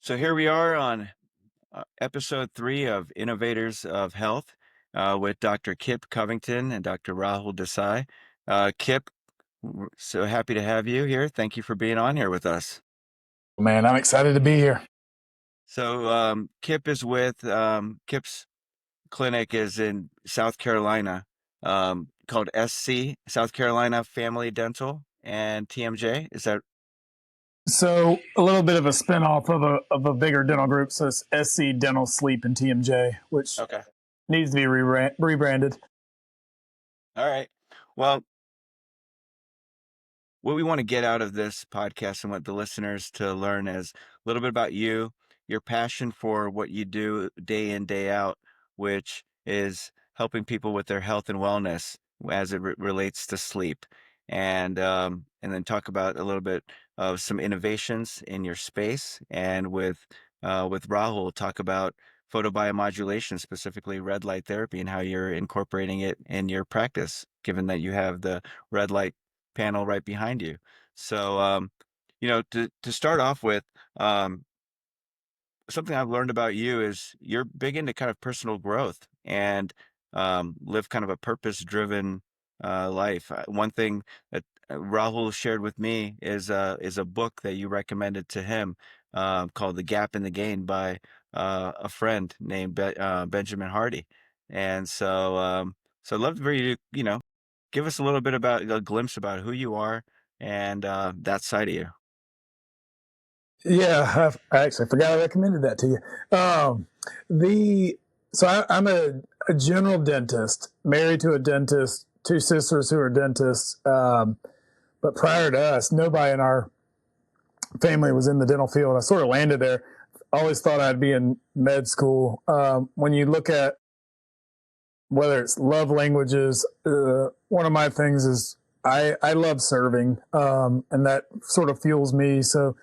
So here we are on episode 3 of Innovators of Health with Dr. Kip Covington and Dr. Rahul Desai. Kip, so happy to have you here. Thank you for being on here with us. Man, I'm excited to be here. So Kip is with Kip's clinic is in South Carolina, called SC, South Carolina Family Dental and TMJ. Is that So a little bit of a spinoff of a bigger dental group. So it's SC Dental Sleep and TMJ, which okay? needs to be rebranded. All right. Well, what we want to get out of this podcast and what the listeners to learn is a little bit about you, your passion for what you do day in, day out, which is helping people with their health and wellness as it relates to sleep. And then talk about a little bit of some innovations in your space. And with Rahul, talk about photobiomodulation, specifically red light therapy, and how you're incorporating it in your practice, given that you have the red light panel right behind you. So, to start off with, um, something I've learned about you is you're big into kind of personal growth and live kind of a purpose-driven life. One thing that Rahul shared with me is a book that you recommended to him called "The Gap in the Gain" by a friend named Benjamin Hardy. And so I'd love for you to, give us a little bit about a glimpse about who you are and that side of you. Yeah, I actually forgot I recommended that to you. The I'm a general dentist, married to a dentist, two sisters who are dentists. But prior to us, nobody in our family was in the dental field. I sort of landed there. Always thought I'd be in med school. When you look at whether it's love languages, one of my things is I love serving, and that sort of fuels me. So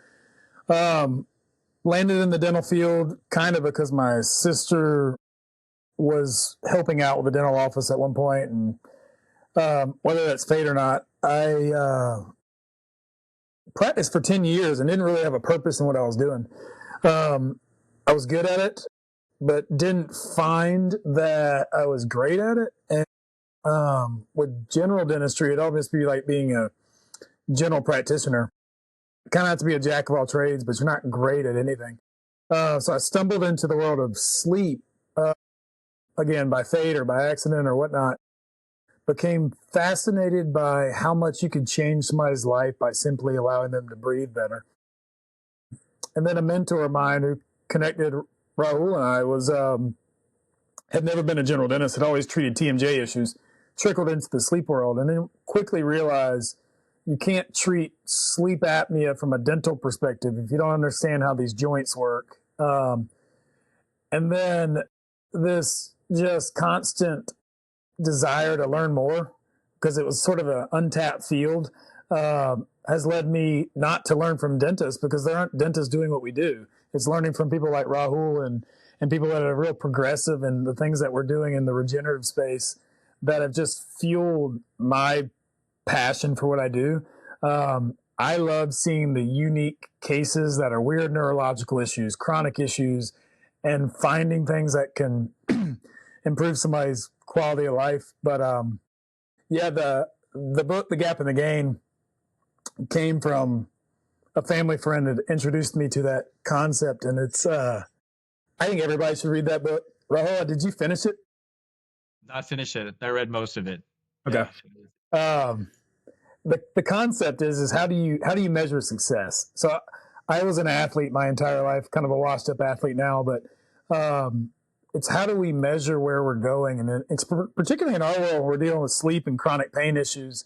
landed in the dental field kind of because my sister was helping out with the dental office at one point, and whether that's fate or not, I practiced for 10 years and didn't really have a purpose in what I was doing. I was good at it, but didn't find that I was great at it. And with general dentistry, it'd almost be like being a general practitioner. Kind of have to be a jack of all trades, but you're not great at anything. So I stumbled into the world of sleep, again, by fate or by accident or whatnot. Became fascinated by how much you could change somebody's life by simply allowing them to breathe better. And then a mentor of mine who connected Rahul and I was had never been a general dentist, had always treated TMJ issues, trickled into the sleep world, and then quickly realized you can't treat sleep apnea from a dental perspective if you don't understand how these joints work. And then this just constant desire to learn more, because it was sort of an untapped field, has led me not to learn from dentists, because there aren't dentists doing what we do. It's learning from people like Rahul and people that are real progressive in the things that we're doing in the regenerative space that have just fueled my passion for what I do. I love seeing the unique cases that are weird neurological issues, chronic issues, and finding things that can improve somebody's quality of life. But yeah, the book, The Gap in the Gain, came from a family friend that introduced me to that concept, and it's I think everybody should read that book. Rahul, did you finish it? I finished it. I read most of it. Okay. Yeah. The concept is how do you measure success? So I was an athlete my entire life, kind of a washed up athlete now, but it's how do we measure where we're going, and it's particularly in our world, we're dealing with sleep and chronic pain issues.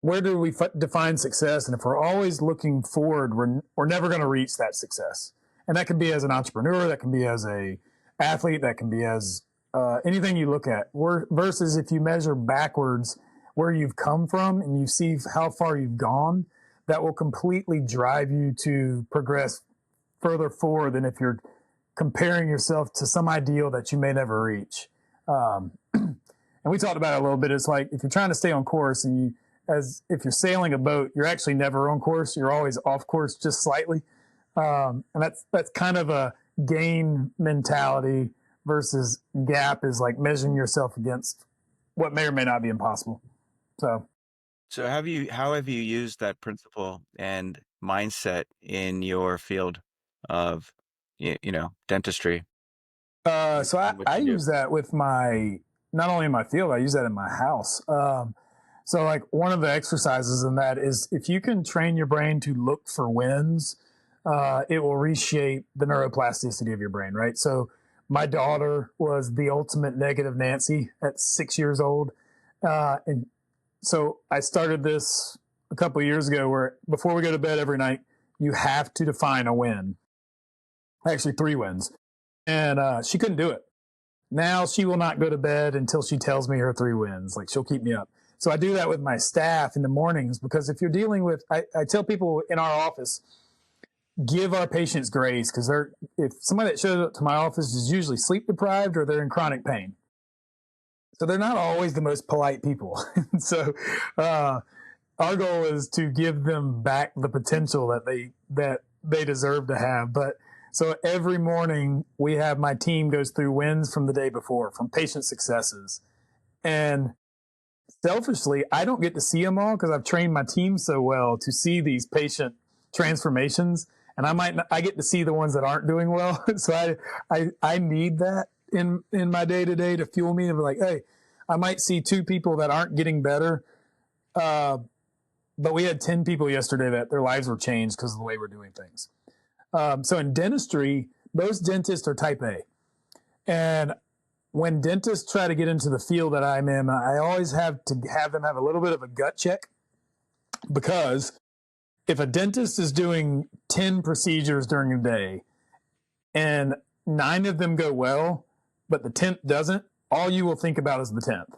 Where do we define success? And if we're always looking forward, we're never going to reach that success. And that can be as an entrepreneur, that can be as a athlete, that can be as anything you look at. Versus if you measure backwards where you've come from and you see how far you've gone, that will completely drive you to progress further forward than if you're comparing yourself to some ideal that you may never reach. And we talked about it a little bit. It's like if you're trying to stay on course, and if you're sailing a boat, you're actually never on course. You're always off course, just slightly. And that's kind of a gain mentality versus gap is like measuring yourself against what may or may not be impossible. So, how have you used that principle and mindset in your field of, dentistry so and what I you do? use that with not only in my field, I use that in my house. So like one of the exercises in that is if you can train your brain to look for wins, it will reshape the neuroplasticity of your brain, right? So my daughter was the ultimate negative Nancy at 6 years old. And so I started this a couple of years ago where before we go to bed every night, you have to define a win. Actually, 3 wins. And she couldn't do it. Now she will not go to bed until she tells me her 3 wins. Like she'll keep me up. So I do that with my staff in the mornings because if you're dealing with, I tell people in our office, give our patients grace because if somebody that shows up to my office is usually sleep deprived or they're in chronic pain. So they're not always the most polite people. So our goal is to give them back the potential that they deserve to have. But so every morning we have my team goes through wins from the day before, from patient successes. And selfishly, I don't get to see them all because I've trained my team so well to see these patient transformations. And I get to see the ones that aren't doing well. So I need that in my day to day to fuel me and be like, hey, I might see 2 people that aren't getting better. But we had 10 people yesterday that their lives were changed because of the way we're doing things. So in dentistry, most dentists are type A. And when dentists try to get into the field that I'm in, I always have to have them have a little bit of a gut check because if a dentist is doing 10 procedures during a day and 9 of them go well, but the 10th doesn't, all you will think about is the 10th.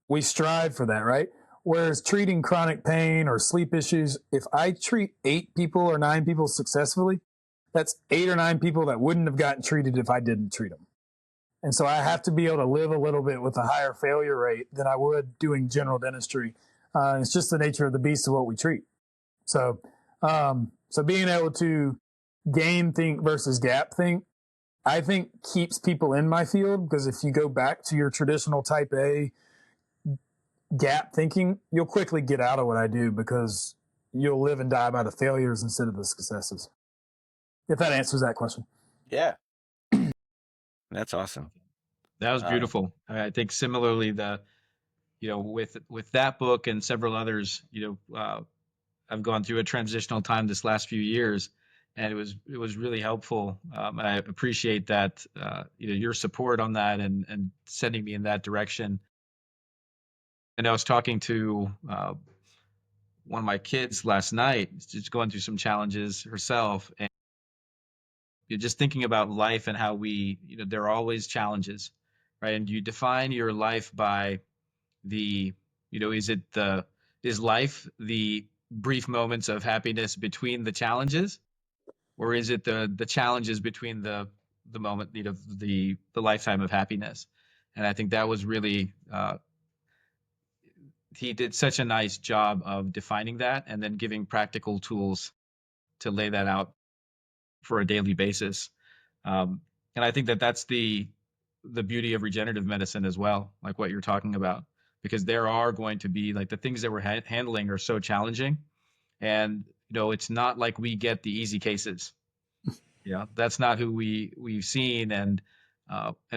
We strive for that, right? Whereas treating chronic pain or sleep issues, if I treat 8 people or 9 people successfully, that's 8 or 9 people that wouldn't have gotten treated if I didn't treat them. And so I have to be able to live a little bit with a higher failure rate than I would doing general dentistry. It's just the nature of the beast of what we treat. So, so being able to gain think versus gap think, I think keeps people in my field because if you go back to your traditional type A gap thinking, you'll quickly get out of what I do because you'll live and die by the failures instead of the successes. If that answers that question. Yeah, that's awesome. That was Uh, beautiful. I think similarly, with that book and several others, I've gone through a transitional time this last few years, and it was really helpful. And I appreciate that, your support on that and sending me in that direction. And I was talking to one of my kids last night, just going through some challenges herself, and you're just thinking about life and how there are always challenges, right? And you define your life by the, is life the brief moments of happiness between the challenges, or is it the challenges between the moment, the lifetime of happiness? And I think that was really, he did such a nice job of defining that and then giving practical tools to lay that out for a daily basis. And I think that that's the beauty of regenerative medicine as well, like what you're talking about, because there are going to be like the things that we're handling are so challenging, and it's not like we get the easy cases. That's not who we've seen, and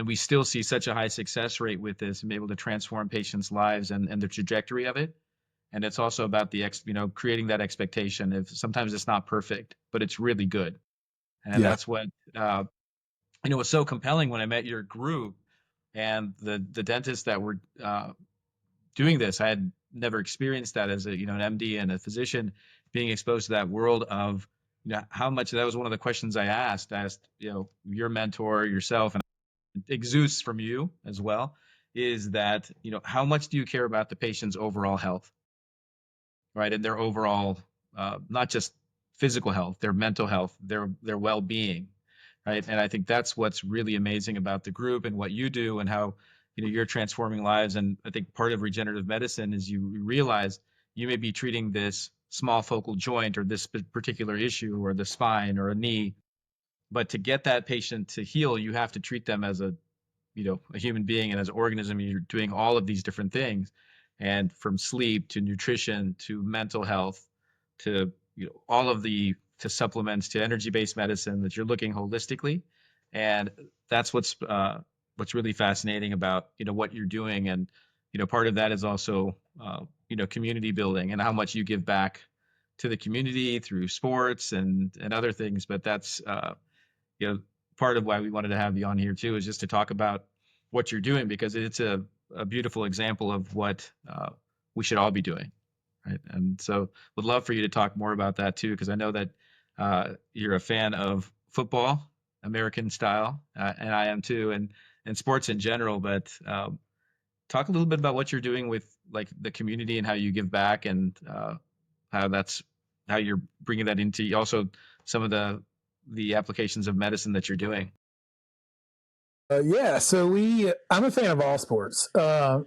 we still see such a high success rate with this and be able to transform patients' lives and the trajectory of it. And it's also about creating that expectation. If sometimes it's not perfect, but it's really good, and Yeah. that's what was so compelling when I met your group and the dentists that were doing this. I had never experienced that as an MD and a physician, being exposed to that world of how much. That was one of the questions I asked your mentor, yourself, and it exudes from you as well, is that how much do you care about the patient's overall health, right? And their overall, not just physical health, their mental health, their well-being, right? And I think that's what's really amazing about the group and what you do and how you're transforming lives. And I think part of regenerative medicine is you realize you may be treating this small focal joint or this particular issue or the spine or a knee. But to get that patient to heal, you have to treat them as a human being and as an organism. You're doing all of these different things, and from sleep to nutrition to mental health to all of the to supplements to energy-based medicine, that you're looking holistically. And that's what's really fascinating about what you're doing. And part of that is also community building and how much you give back to the community through sports and other things. But that's you know, part of why we wanted to have you on here too, is just to talk about what you're doing, because it's a beautiful example of what we should all be doing, right? And so would love for you to talk more about that too, because I know that you're a fan of football, American style, and I am too, and sports in general. But talk a little bit about what you're doing with like the community and how you give back, and how you're bringing that into also some of the applications of medicine that you're doing. Yeah, so I'm a fan of all sports. So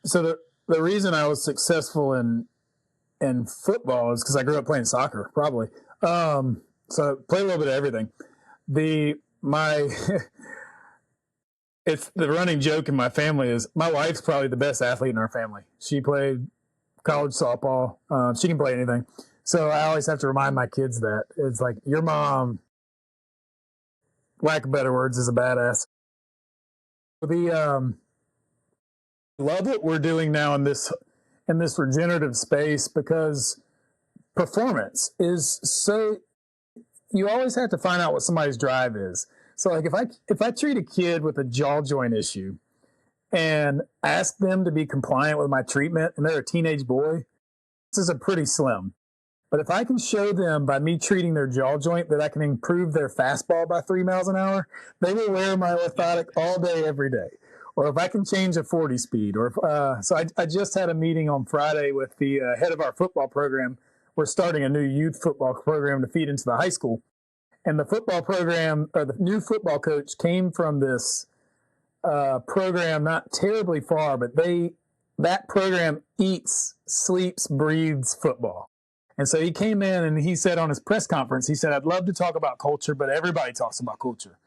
the reason I was successful in football is because I grew up playing soccer, probably. So I play a little bit of everything. My it's the running joke in my family is my wife's probably the best athlete in our family. She played college softball. She can play anything. So I always have to remind my kids that it's like your mom, lack of better words, is a badass. Love what we're doing now in this regenerative space, because performance is so, you always have to find out what somebody's drive is. So like if I treat a kid with a jaw joint issue and ask them to be compliant with my treatment and they're a teenage boy, this is a pretty slim. But if I can show them by me treating their jaw joint that I can improve their fastball by 3 miles an hour, they will wear my orthotic all day, every day. Or if I can change a 40 speed, so I just had a meeting on Friday with the head of our football program. We're starting a new youth football program to feed into the high school. And the football program, or the new football coach, came from this program not terribly far, but that program eats, sleeps, breathes football. And so he came in and he said on his press conference, he said, I'd love to talk about culture, but everybody talks about culture.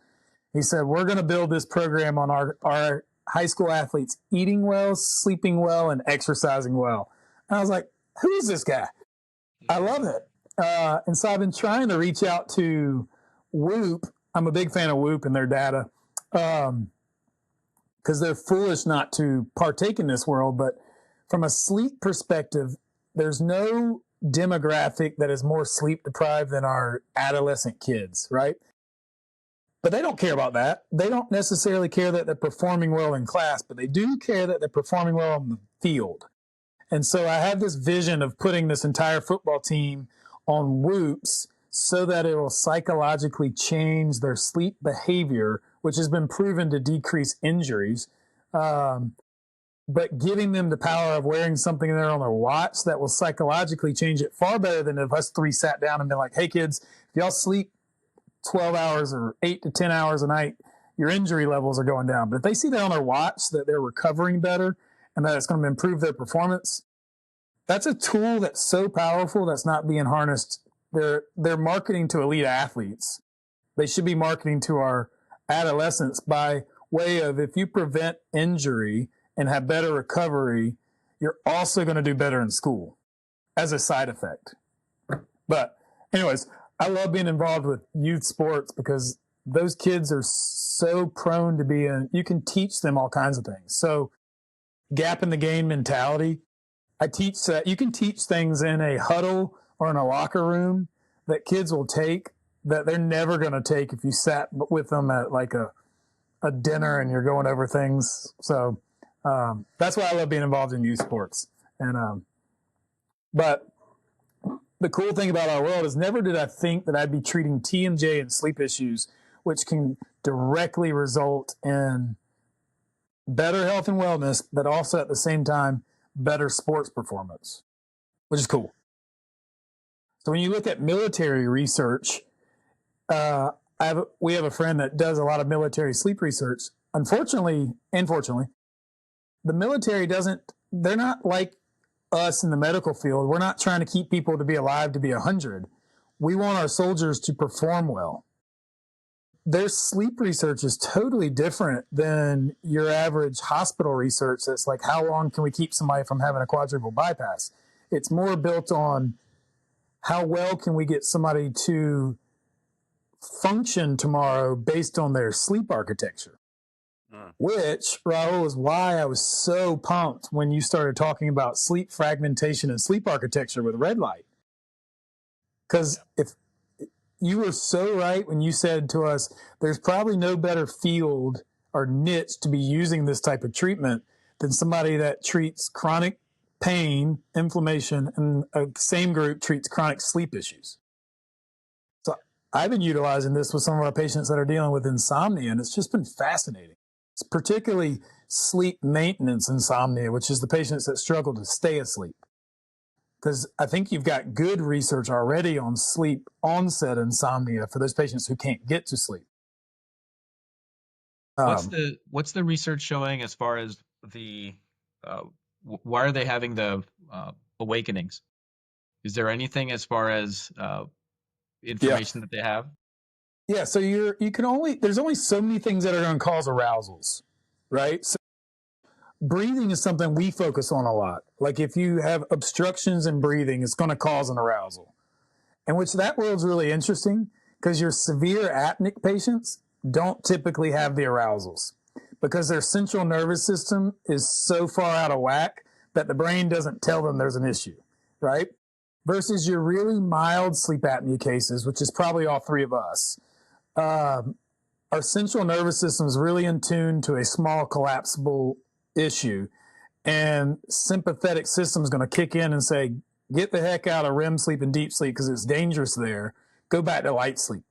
He said, we're going to build this program on our high school athletes eating well, sleeping well, and exercising well. And I was like, who is this guy? I love it. And so I've been trying to reach out to Whoop. I'm a big fan of Whoop and their data, because they're foolish not to partake in this world. But from a sleep perspective, there's no demographic that is more sleep deprived than our adolescent kids, right? But they don't care about that. They don't necessarily care that they're performing well in class, but they do care that they're performing well on the field. And so I have this vision of putting this entire football team on Whoops so that it will psychologically change their sleep behavior, which has been proven to decrease injuries. But giving them the power of wearing something there on their watch that will psychologically change it far better than if us three sat down and been like, hey kids, if y'all sleep 12 hours or 8 to 10 hours a night, your injury levels are going down. But if they see that on their watch, that they're recovering better and that it's going to improve their performance, that's a tool that's so powerful that's not being harnessed. They're marketing to elite athletes. They should be marketing to our adolescents by way of, if you prevent injury and have better recovery, you're also going to do better in school as a side effect. But anyways, I love being involved with youth sports because those kids are so prone to you can teach them all kinds of things. So gap in the game mentality. I teach that you can teach things in a huddle or in a locker room that kids will take that they're never going to take if you sat with them at like a dinner and you're going over things. So that's why I love being involved in youth sports. And but the cool thing about our world is never did I think that I'd be treating TMJ and sleep issues, which can directly result in better health and wellness, but also at the same time, better sports performance, which is cool. So when you look at military research, we have a friend that does a lot of military sleep research. Unfortunately, the military they're not like us in the medical field, we're not trying to keep people to be alive to be 100. We want our soldiers to perform well. Their sleep research is totally different than your average hospital research that's like, how long can we keep somebody from having a quadruple bypass? It's more built on how well can we get somebody to function tomorrow based on their sleep architecture. Which, Raul, is why I was so pumped when you started talking about sleep fragmentation and sleep architecture with red light. Because if you were so right when you said to us, there's probably no better field or niche to be using this type of treatment than somebody that treats chronic pain, inflammation, and the same group treats chronic sleep issues. So I've been utilizing this with some of our patients that are dealing with insomnia, and it's just been fascinating. It's particularly sleep maintenance insomnia, which is the patients that struggle to stay asleep. Because I think you've got good research already on sleep onset insomnia for those patients who can't get to sleep. What's the research showing as far as the why are they having the awakenings? Is there anything as far as information that they have? Yeah, so there's only so many things that are going to cause arousals, right? So breathing is something we focus on a lot. Like if you have obstructions in breathing, it's going to cause an arousal. And which that world's really interesting because your severe apneic patients don't typically have the arousals because their central nervous system is so far out of whack that the brain doesn't tell them there's an issue, right? Versus your really mild sleep apnea cases, which is probably all three of us. Our central nervous system is really in tune to a small collapsible issue, and sympathetic system is going to kick in and say, get the heck out of REM sleep and deep sleep because it's dangerous there. Go back to light sleep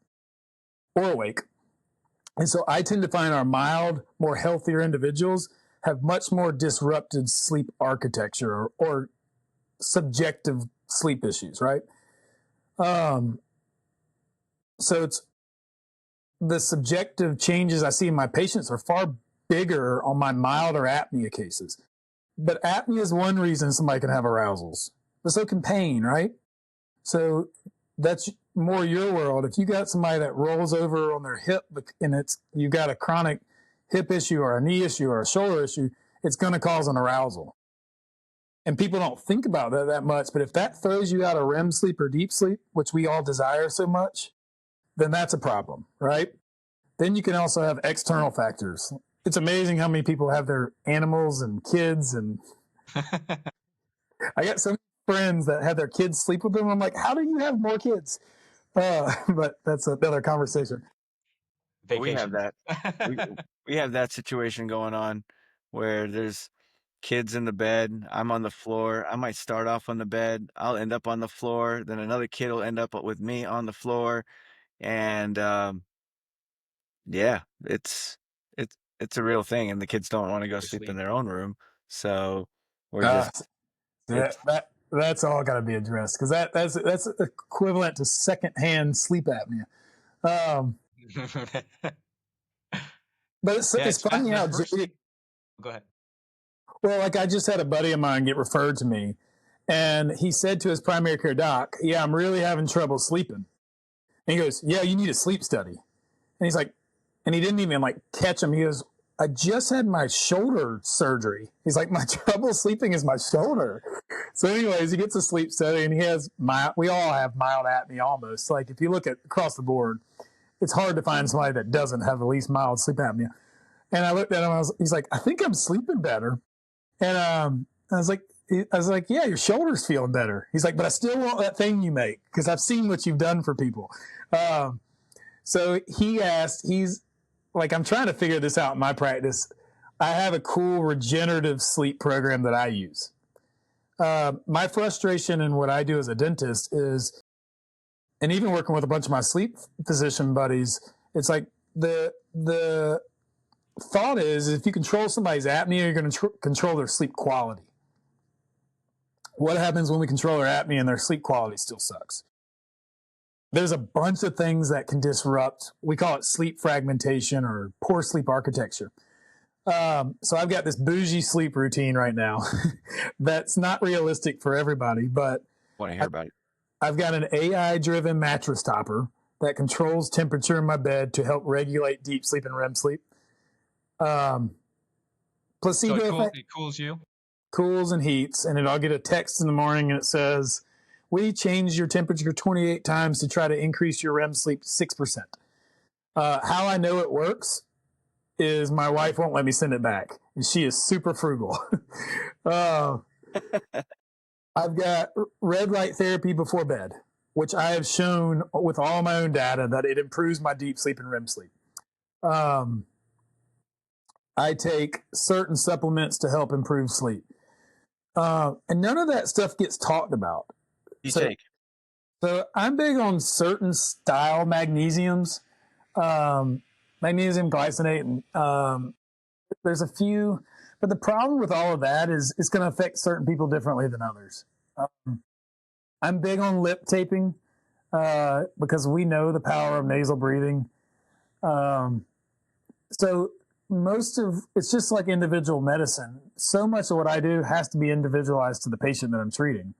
or awake. And so I tend to find our mild, more healthier individuals have much more disrupted sleep architecture or subjective sleep issues, right? So it's the subjective changes I see in my patients are far bigger on my milder apnea cases. But apnea is one reason somebody can have arousals. But so can pain, right? So that's more your world. If you got somebody that rolls over on their hip and you got a chronic hip issue or a knee issue or a shoulder issue, it's going to cause an arousal. And people don't think about that much. But if that throws you out of REM sleep or deep sleep, which we all desire so much, then that's a problem, right? Then you can also have external factors. It's amazing how many people have their animals and kids. And I got some friends that have their kids sleep with them. I'm like, how do you have more kids? But that's another conversation. We have Vacation. that. We, we have that situation going on where there's kids in the bed. I'm on the floor. I might start off on the bed. I'll end up on the floor. Then another kid will end up with me on the floor. And yeah, it's a real thing. And the kids don't want to go For sleep in sleep. their own room. So we're Uh, just, it's, that's all got to be addressed because that's equivalent to secondhand sleep apnea. But it's funny how Go ahead. well, like I just had a buddy of mine get referred to me, and he said to his primary care doc, "Yeah, I'm really having trouble sleeping." And he goes, "Yeah, you need a sleep study." And he's like, and he didn't even like catch him. He goes, "I just had my shoulder surgery." He's like, "My trouble sleeping is my shoulder." So, anyways, he gets a sleep study, and he has we all have mild apnea almost. Like if you look at across the board, it's hard to find somebody that doesn't have at least mild sleep apnea. And I looked at him. He's like, "I think I'm sleeping better." And I was like, "Yeah, your shoulder's feeling better." He's like, "But I still want that thing you make because I've seen what you've done for people." So he's like, I'm trying to figure this out in my practice. I have a cool regenerative sleep program that I use. My frustration in what I do as a dentist is, and even working with a bunch of my sleep physician buddies, it's like the thought is if you control somebody's apnea, you're going to control their sleep quality. What happens when we control their apnea and their sleep quality still sucks? There's a bunch of things that can disrupt. We call it sleep fragmentation or poor sleep architecture. So I've got this bougie sleep routine right now that's not realistic for everybody, but Want to hear about it? I've got an AI driven mattress topper that controls temperature in my bed to help regulate deep sleep and REM sleep. So Placebo effect, it cools you. cools and heats, and I'll get a text in the morning and it says, we changed your temperature 28 times to try to increase your REM sleep 6%. How I know it works is my wife won't let me send it back, and she is super frugal. I've got red light therapy before bed, which I have shown with all my own data that it improves my deep sleep and REM sleep. I take certain supplements to help improve sleep. And none of that stuff gets talked about. You So, take. so I'm big on certain style magnesiums, magnesium glycinate, and there's a few, but the problem with all of that is it's going to affect certain people differently than others. I'm big on lip taping because we know the power of nasal breathing. So most of it's just like individual medicine. So much of what I do has to be individualized to the patient that I'm treating.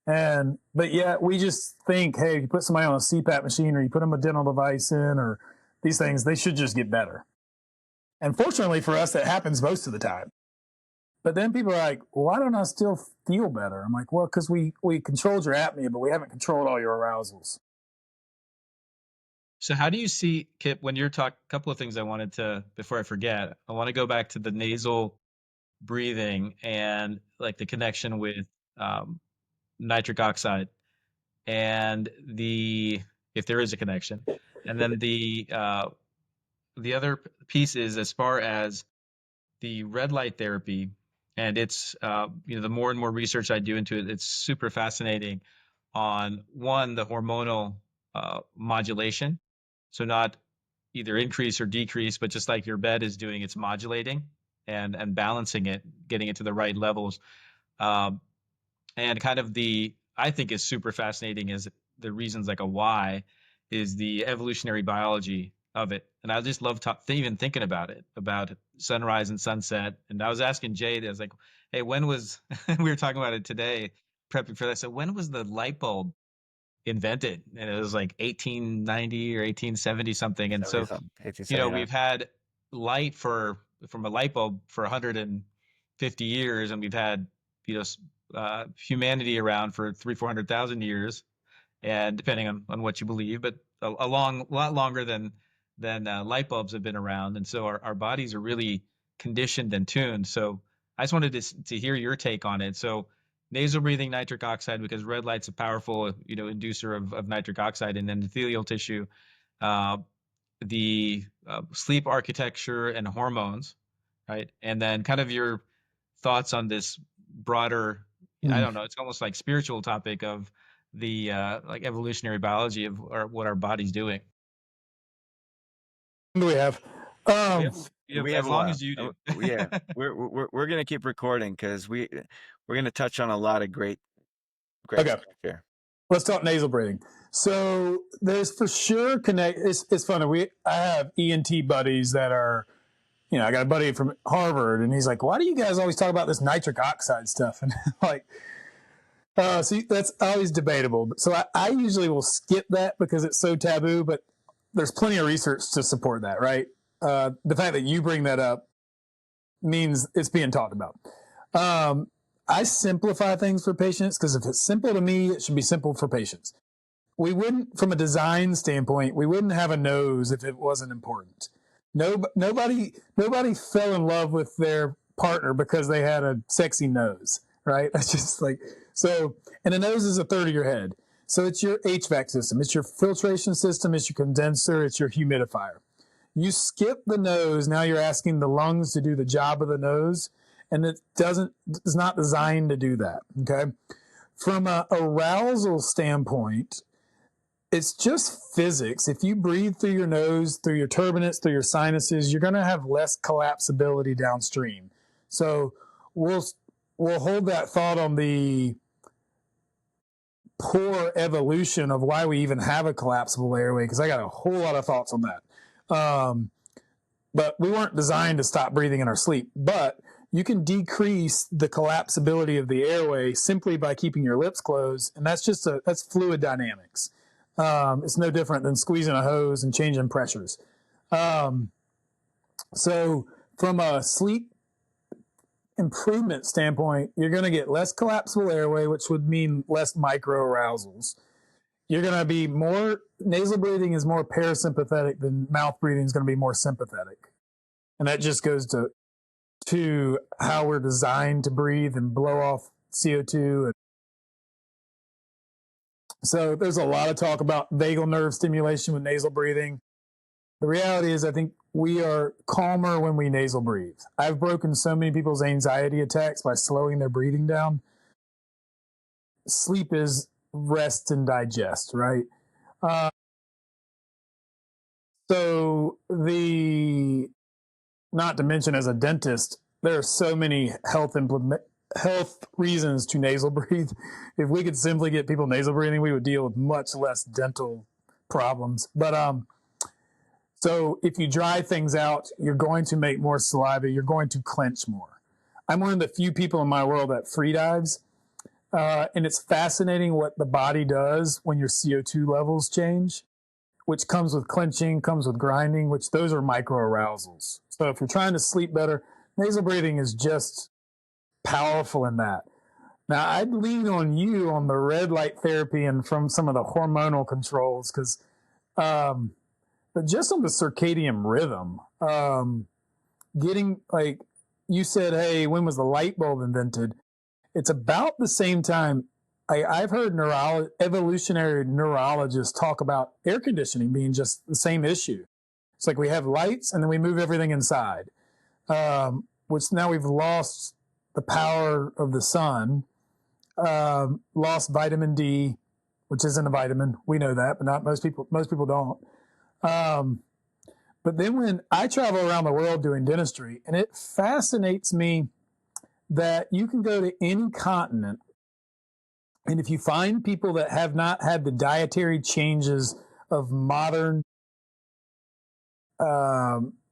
But yet we just think, hey, if you put somebody on a CPAP machine or you put them a dental device in or these things, they should just get better. And fortunately for us, that happens most of the time. But then people are like, well, why don't I still feel better? I'm like, well, because we controlled your apnea, but we haven't controlled all your arousals. So how do you see, Kip, when you're talking, a couple of things I wanted to, before I forget, I want to go back to the nasal breathing and like the connection with um, nitric oxide and if there is a connection. And then the other piece is as far as the red light therapy, and it's the more and more research I do into it, it's super fascinating on one, the hormonal modulation. So not either increase or decrease, but just like your bed is doing, it's modulating and balancing it, getting it to the right levels. Um, and kind of I think is super fascinating is the reasons like a why is the evolutionary biology of it. And I just love even thinking about it, about sunrise and sunset. And I was asking Jade, I was like, hey, when was, we were talking about it today, prepping for that. So when was the light bulb invented? And it was like 1890 or 1870 something. And 70 so, something. 1879. we've had light from a light bulb for 150 years, and we've had, you know, humanity around for 400,000 years, and depending on what you believe, but a lot longer than light bulbs have been around. And so our bodies are really conditioned and tuned. So I just wanted to hear your take on it. So nasal breathing nitric oxide, because red light's a powerful, inducer of nitric oxide in endothelial tissue. Uh, the sleep architecture and hormones, right? And then kind of your thoughts on this broader, I don't know, it's almost like spiritual topic of the like evolutionary biology of what our body's doing. What do we have? We have, We have as a long while. as you do. Yeah, we're gonna keep recording because we're gonna touch on a lot of great Okay, stuff here. let's talk nasal breathing. So there's for sure connect. It's funny. I have ENT buddies that are, I got a buddy from Harvard, and he's like, "Why do you guys always talk about this nitric oxide stuff?" And like, see, that's always debatable. So I usually will skip that because it's so taboo. But there's plenty of research to support that, right? The fact that you bring that up means it's being talked about. I simplify things for patients because if it's simple to me, it should be simple for patients. We wouldn't, from a design standpoint, we wouldn't have a nose if it wasn't important. Nobody fell in love with their partner because they had a sexy nose, right? That's just like, so, and a nose is a third of your head. So it's your HVAC system, it's your filtration system, it's your condenser, it's your humidifier. You skip the nose, now you're asking the lungs to do the job of the nose, and it's not designed to do that, okay? From a arousal standpoint, it's just physics. If you breathe through your nose, through your turbinates, through your sinuses, you're going to have less collapsibility downstream. So we'll hold that thought on the poor evolution of why we even have a collapsible airway, because I got a whole lot of thoughts on that. but we weren't designed to stop breathing in our sleep. But you can decrease the collapsibility of the airway simply by keeping your lips closed, and that's fluid dynamics. It's no different than squeezing a hose and changing pressures. So from a sleep improvement standpoint, you're going to get less collapsible airway, which would mean less micro arousals. You're going to be more, nasal breathing is more parasympathetic than mouth breathing is going to be more sympathetic. And that just goes to how we're designed to breathe and blow off CO2. So there's a lot of talk about vagal nerve stimulation with nasal breathing. The reality is, I think we are calmer when we nasal breathe. I've broken so many people's anxiety attacks by slowing their breathing down. Sleep is rest and digest, right? So not to mention as a dentist, there are so many health reasons to nasal breathe. If we could simply get people nasal breathing, we would deal with much less dental problems. But so if you dry things out, you're going to make more saliva. You're going to clench more. I'm one of the few people in my world that free dives. And it's fascinating what the body does when your CO2 levels change, which comes with clenching, comes with grinding, which those are micro arousals. So if you're trying to sleep better, nasal breathing is just powerful in that. Now, I'd lean on you on the red light therapy and from some of the hormonal controls, because but just on the circadian rhythm, getting, like you said, hey, when was the light bulb invented? It's about the same time. I've heard evolutionary neurologists talk about air conditioning being just the same issue. It's like we have lights and then we move everything inside, which now we've lost the power of the sun, lost vitamin D, which isn't a vitamin. We know that, but not most people. Most people don't. But then when I travel around the world doing dentistry, and it fascinates me that you can go to any continent, and if you find people that have not had the dietary changes of modern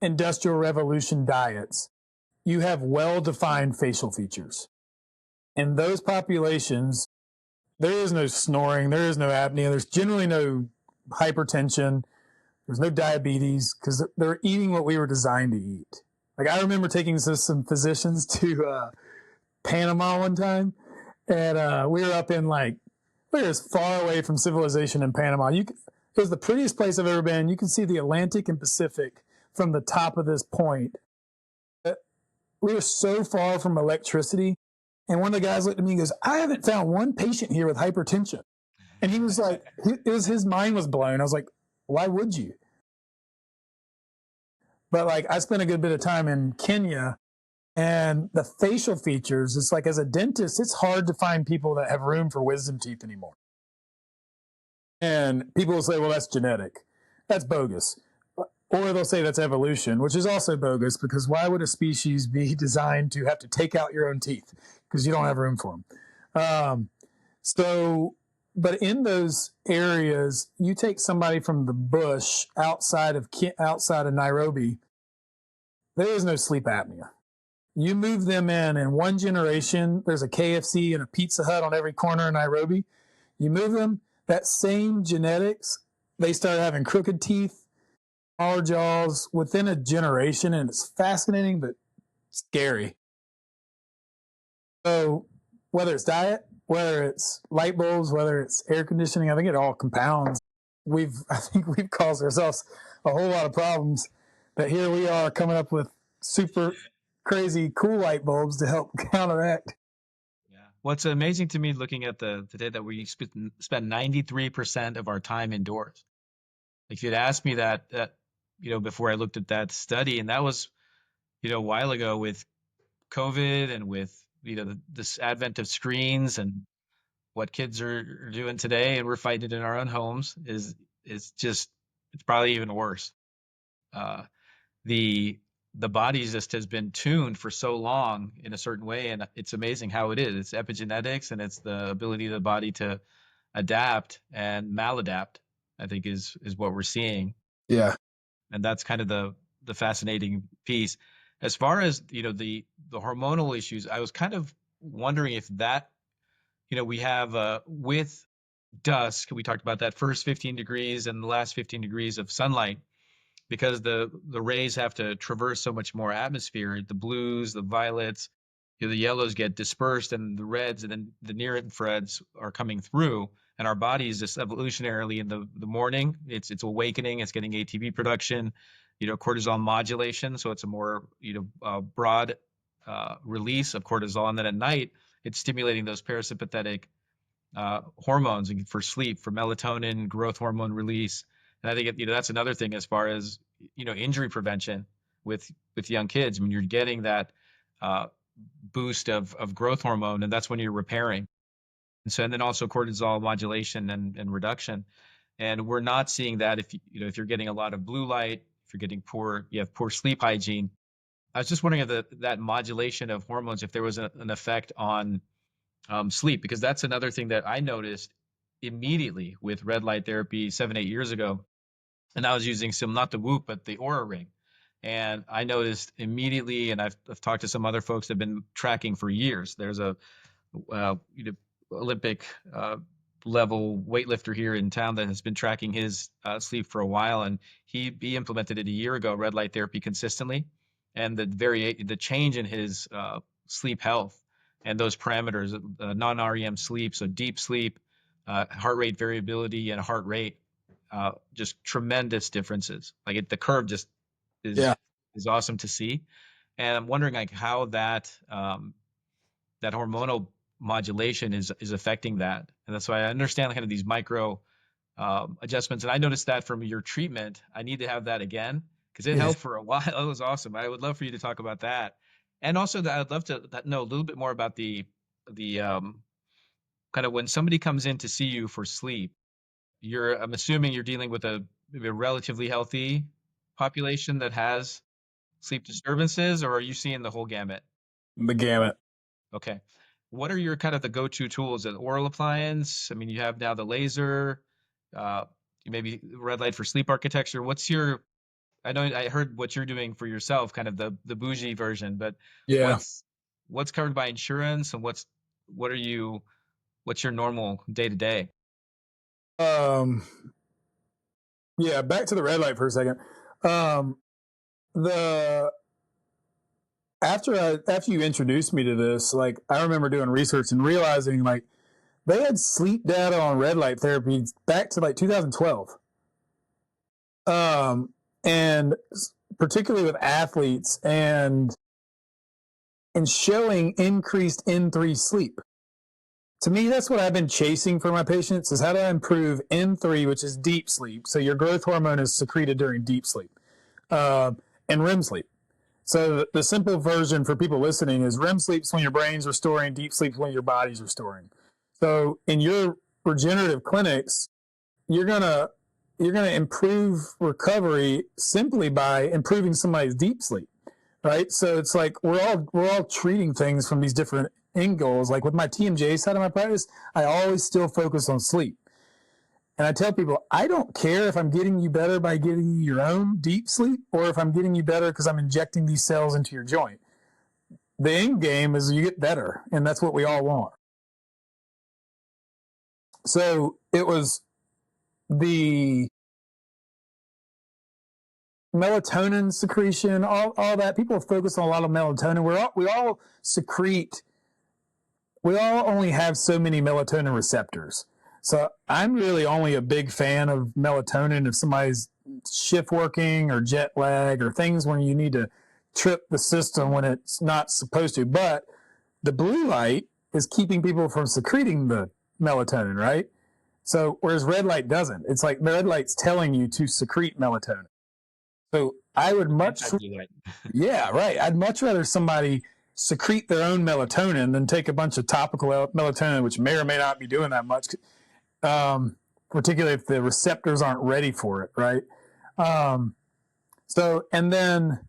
industrial revolution diets, you have well-defined facial features. In those populations, there is no snoring, there is no apnea, there's generally no hypertension, there's no diabetes, because they're eating what we were designed to eat. Like, I remember taking some physicians to Panama one time, and we were up in, like, we were as far away from civilization in Panama. It was the prettiest place I've ever been. You can see the Atlantic and Pacific from the top of this point. We were so far from electricity, and one of the guys looked at me and goes, I haven't found one patient here with hypertension. And he was like, his mind was blown. I was like, why would you? But, like, I spent a good bit of time in Kenya, and the facial features, it's like, as a dentist, it's hard to find people that have room for wisdom teeth anymore. And people will say, well, that's genetic. That's bogus. Or they'll say that's evolution, which is also bogus, because why would a species be designed to have to take out your own teeth? Because you don't have room for them. But in those areas, you take somebody from the bush outside of Nairobi, there is no sleep apnea. You move them in one generation, there's a KFC and a Pizza Hut on every corner in Nairobi. You move them, that same genetics, they start having crooked teeth, smaller jaws within a generation, and it's fascinating but scary. So whether it's diet, whether it's light bulbs, whether it's air conditioning, I think it all compounds. I think we've caused ourselves a whole lot of problems, but here we are coming up with super crazy cool light bulbs to help counteract. Yeah. What's amazing to me, looking at the day that we spend 93% of our time indoors. Like, if you'd asked me that before I looked at that study, and that was a while ago, with COVID and with this advent of screens and what kids are doing today, and we're fighting it in our own homes, is just, it's probably even worse. The body just has been tuned for so long in a certain way, and it's amazing how it is. It's epigenetics, and it's the ability of the body to adapt and maladapt, I think, is what we're seeing. Yeah. And that's kind of the fascinating piece. As far as, the hormonal issues, I was kind of wondering if that, we have, with dusk, we talked about that first 15 degrees and the last 15 degrees of sunlight, because the rays have to traverse so much more atmosphere. The blues, the violets, the yellows get dispersed, and the reds and then the near infrareds are coming through. And our bodies just evolutionarily in the morning, it's awakening, it's getting ATP production, cortisol modulation. So it's a more, broad release of cortisol. And then at night, it's stimulating those parasympathetic hormones for sleep, for melatonin, growth hormone release. And I think that's another thing as far as injury prevention with young kids. I mean, you're getting that boost of growth hormone, and that's when you're repairing. And then also cortisol modulation and reduction. And we're not seeing that if you're getting a lot of blue light, if you have poor sleep hygiene. I was just wondering if that modulation of hormones, if there was an effect on sleep, because that's another thing that I noticed immediately with red light therapy 7, 8 years ago. And I was using not the Whoop, but the Aura Ring. And I noticed immediately, and I've talked to some other folks that have been tracking for years. There's a Olympic level weightlifter here in town that has been tracking his sleep for a while, and he implemented it a year ago, red light therapy consistently, and the change in his sleep health and those parameters, non-REM sleep, so deep sleep, heart rate variability, and heart rate, just tremendous differences. Like the curve just Yeah. is awesome to see. And I'm wondering like how that hormonal modulation is affecting that. And that's why I understand kind of these micro adjustments. And I noticed that from your treatment. I need to have that again because it Yeah. helped for a while. It was awesome. I would love for you to talk about that. And also that I'd love to know a little bit more about the kind of when somebody comes in to see you for sleep, I'm assuming you're dealing with maybe a relatively healthy population that has sleep disturbances, or are you seeing the whole gamut? The gamut. Okay. What are your kind of the go-to tools? An oral appliance? I mean, you have now the laser, uh, maybe red light for sleep architecture. I know I heard what you're doing for yourself, kind of the bougie version, but Yeah. what's covered by insurance, and what's your normal day to day? Um, yeah, back to the red light for a second. Um, the after you introduced me to this, like I remember doing research and realizing like they had sleep data on red light therapy back to like 2012. And particularly with athletes and showing increased N3 sleep. To me, that's what I've been chasing for my patients is how do I improve N3, which is deep sleep. So your growth hormone is secreted during deep sleep, and REM sleep. So the simple version for people listening is REM sleep is when your brain's restoring, deep sleep is when your body's restoring. So in your regenerative clinics, you're gonna improve recovery simply by improving somebody's deep sleep, right? So it's like we're all treating things from these different end goals. Like with my TMJ side of my practice, I always still focus on sleep. And I tell people, I don't care if I'm getting you better by getting you your own deep sleep or if I'm getting you better because I'm injecting these cells into your joint. The end game is you get better, and that's what we all want. So it was the melatonin secretion, all that. People focus on a lot of melatonin. We all only have so many melatonin receptors. So I'm really only a big fan of melatonin if somebody's shift working or jet lag or things when you need to trip the system when it's not supposed to. But the blue light is keeping people from secreting the melatonin, right? So whereas red light doesn't. It's like red light's telling you to secrete melatonin. So I would Anti-blue light. yeah, right. I'd much rather somebody secrete their own melatonin than take a bunch of topical melatonin, which may or may not be doing that much, particularly if the receptors aren't ready for it, right? And then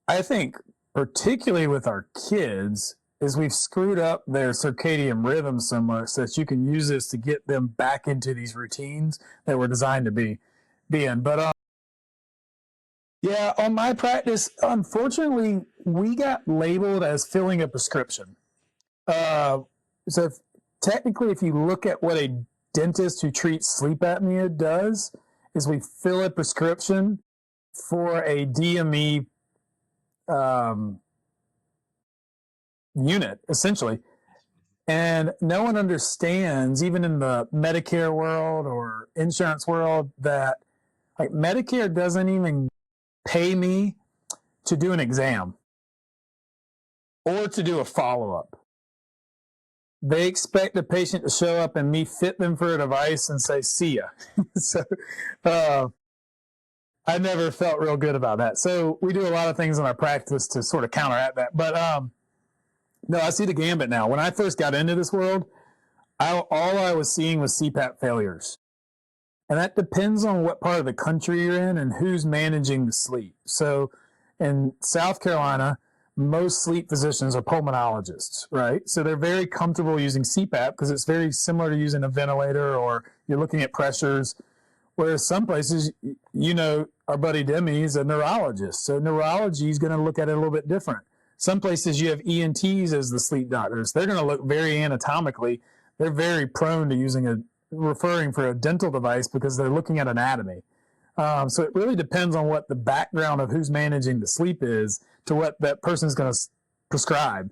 I think, particularly with our kids, is we've screwed up their circadian rhythm so much that you can use this to get them back into these routines that were designed to be in. But Yeah, on my practice, unfortunately, we got labeled as filling a prescription. So technically, if you look at what a dentist who treats sleep apnea does, is we fill a prescription for a DME um, unit, essentially. And no one understands, even in the Medicare world or insurance world, that like Medicare doesn't even pay me to do an exam or to do a follow up. They expect the patient to show up and me fit them for a device and say, see ya. So uh, I never felt real good about that. So we do a lot of things in our practice to sort of counteract that. But no, I see the gambit now. When I first got into this world, all I was seeing was CPAP failures. And that depends on what part of the country you're in and who's managing the sleep. So in South Carolina, most sleep physicians are pulmonologists, right? So they're very comfortable using CPAP because it's very similar to using a ventilator or you're looking at pressures. Whereas some places, our buddy Demi is a neurologist. So neurology is going to look at it a little bit different. Some places you have ENTs as the sleep doctors. They're going to look very anatomically. They're very prone to referring for a dental device because they're looking at anatomy. So it really depends on what the background of who's managing the sleep is to what that person's going to prescribe.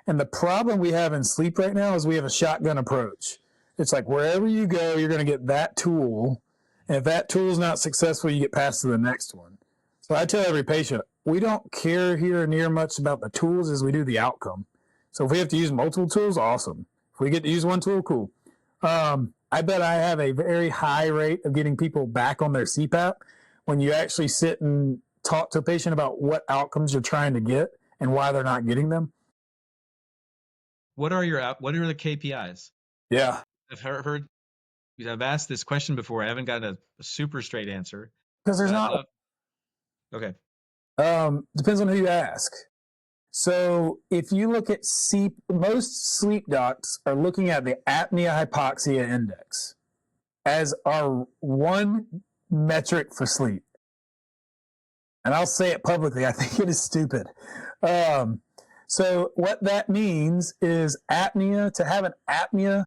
And the problem we have in sleep right now is we have a shotgun approach. It's like wherever you go, you're going to get that tool. And if that tool is not successful, you get passed to the next one. So I tell every patient, we don't care here near much about the tools as we do the outcome. So if we have to use multiple tools, awesome. If we get to use one tool, cool. I bet I have a very high rate of getting people back on their CPAP when you actually sit and talk to a patient about what outcomes you're trying to get and why they're not getting them. What are the KPIs? Yeah. I've asked this question before. I haven't gotten a super straight answer. Because there's not. Okay. Depends on who you ask. So if you look at most sleep docs are looking at the apnea hypoxia index as our one metric for sleep. And I'll say it publicly. I think it is stupid. So what that means is to have an apnea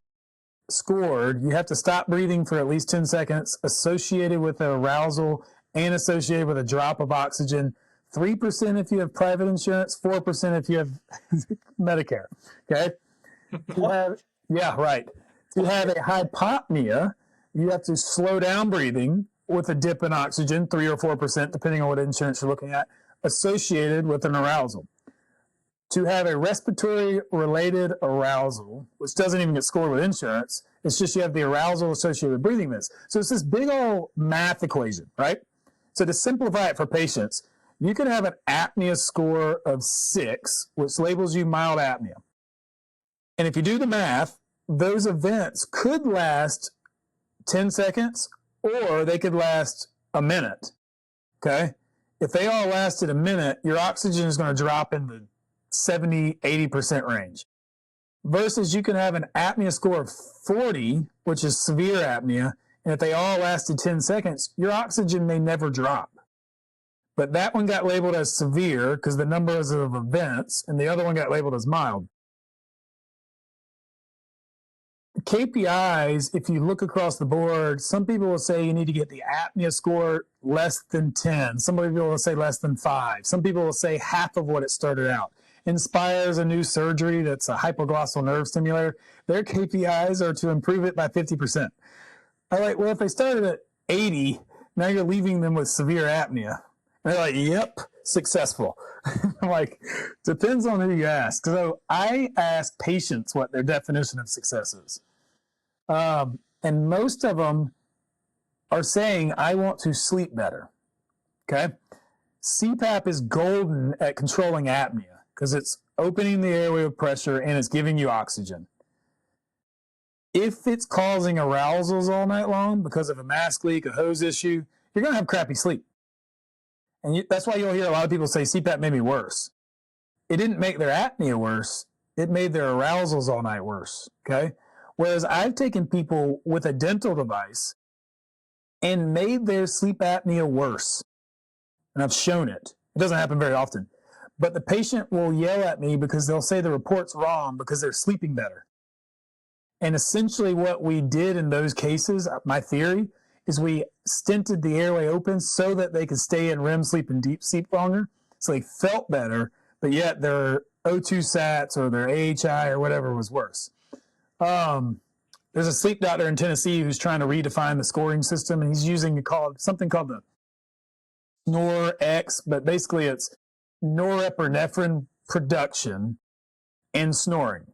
scored, you have to stop breathing for at least 10 seconds associated with an arousal and associated with a drop of oxygen. 3% if you have private insurance, 4% if you have Medicare. Okay? Yeah, right. To have a hypopnea, you have to slow down breathing with a dip in oxygen, 3 or 4%, depending on what insurance you're looking at, associated with an arousal. To have a respiratory-related arousal, which doesn't even get scored with insurance, it's just you have the arousal associated with breathing minutes. So it's this big old math equation, right? So to simplify it for patients, you can have an apnea score of 6, which labels you mild apnea. And if you do the math, those events could last 10 seconds or they could last a minute. Okay? If they all lasted a minute, your oxygen is going to drop in the 70, 80% range. Versus you can have an apnea score of 40, which is severe apnea, and if they all lasted 10 seconds, your oxygen may never drop. But that one got labeled as severe because the numbers of events, and the other one got labeled as mild. The KPIs, if you look across the board, some people will say you need to get the apnea score less than 10. Some people will say less than 5. Some people will say half of what it started out. Inspire is a new surgery that's a hypoglossal nerve stimulator. Their KPIs are to improve it by 50%. I'm like, well, if they started at 80, now you're leaving them with severe apnea. And they're like, yep, successful. I'm like, depends on who you ask. So I ask patients what their definition of success is. And most of them are saying, I want to sleep better. Okay? CPAP is golden at controlling apnea because it's opening the airway with pressure and it's giving you oxygen. If it's causing arousals all night long because of a mask leak, a hose issue, you're going to have crappy sleep. And that's why you'll hear a lot of people say CPAP made me worse. It didn't make their apnea worse. It made their arousals all night worse. Okay? Whereas I've taken people with a dental device and made their sleep apnea worse. and I've shown it. It doesn't happen very often. But the patient will yell at me because they'll say the report's wrong because they're sleeping better. And essentially what we did in those cases, my theory, is we stented the airway open so that they could stay in REM sleep and deep sleep longer. So they felt better, but yet their O2 sats or their AHI or whatever was worse. There's a sleep doctor in Tennessee who's trying to redefine the scoring system, and he's using something called the SNOR-X, but basically it's norepinephrine production and snoring.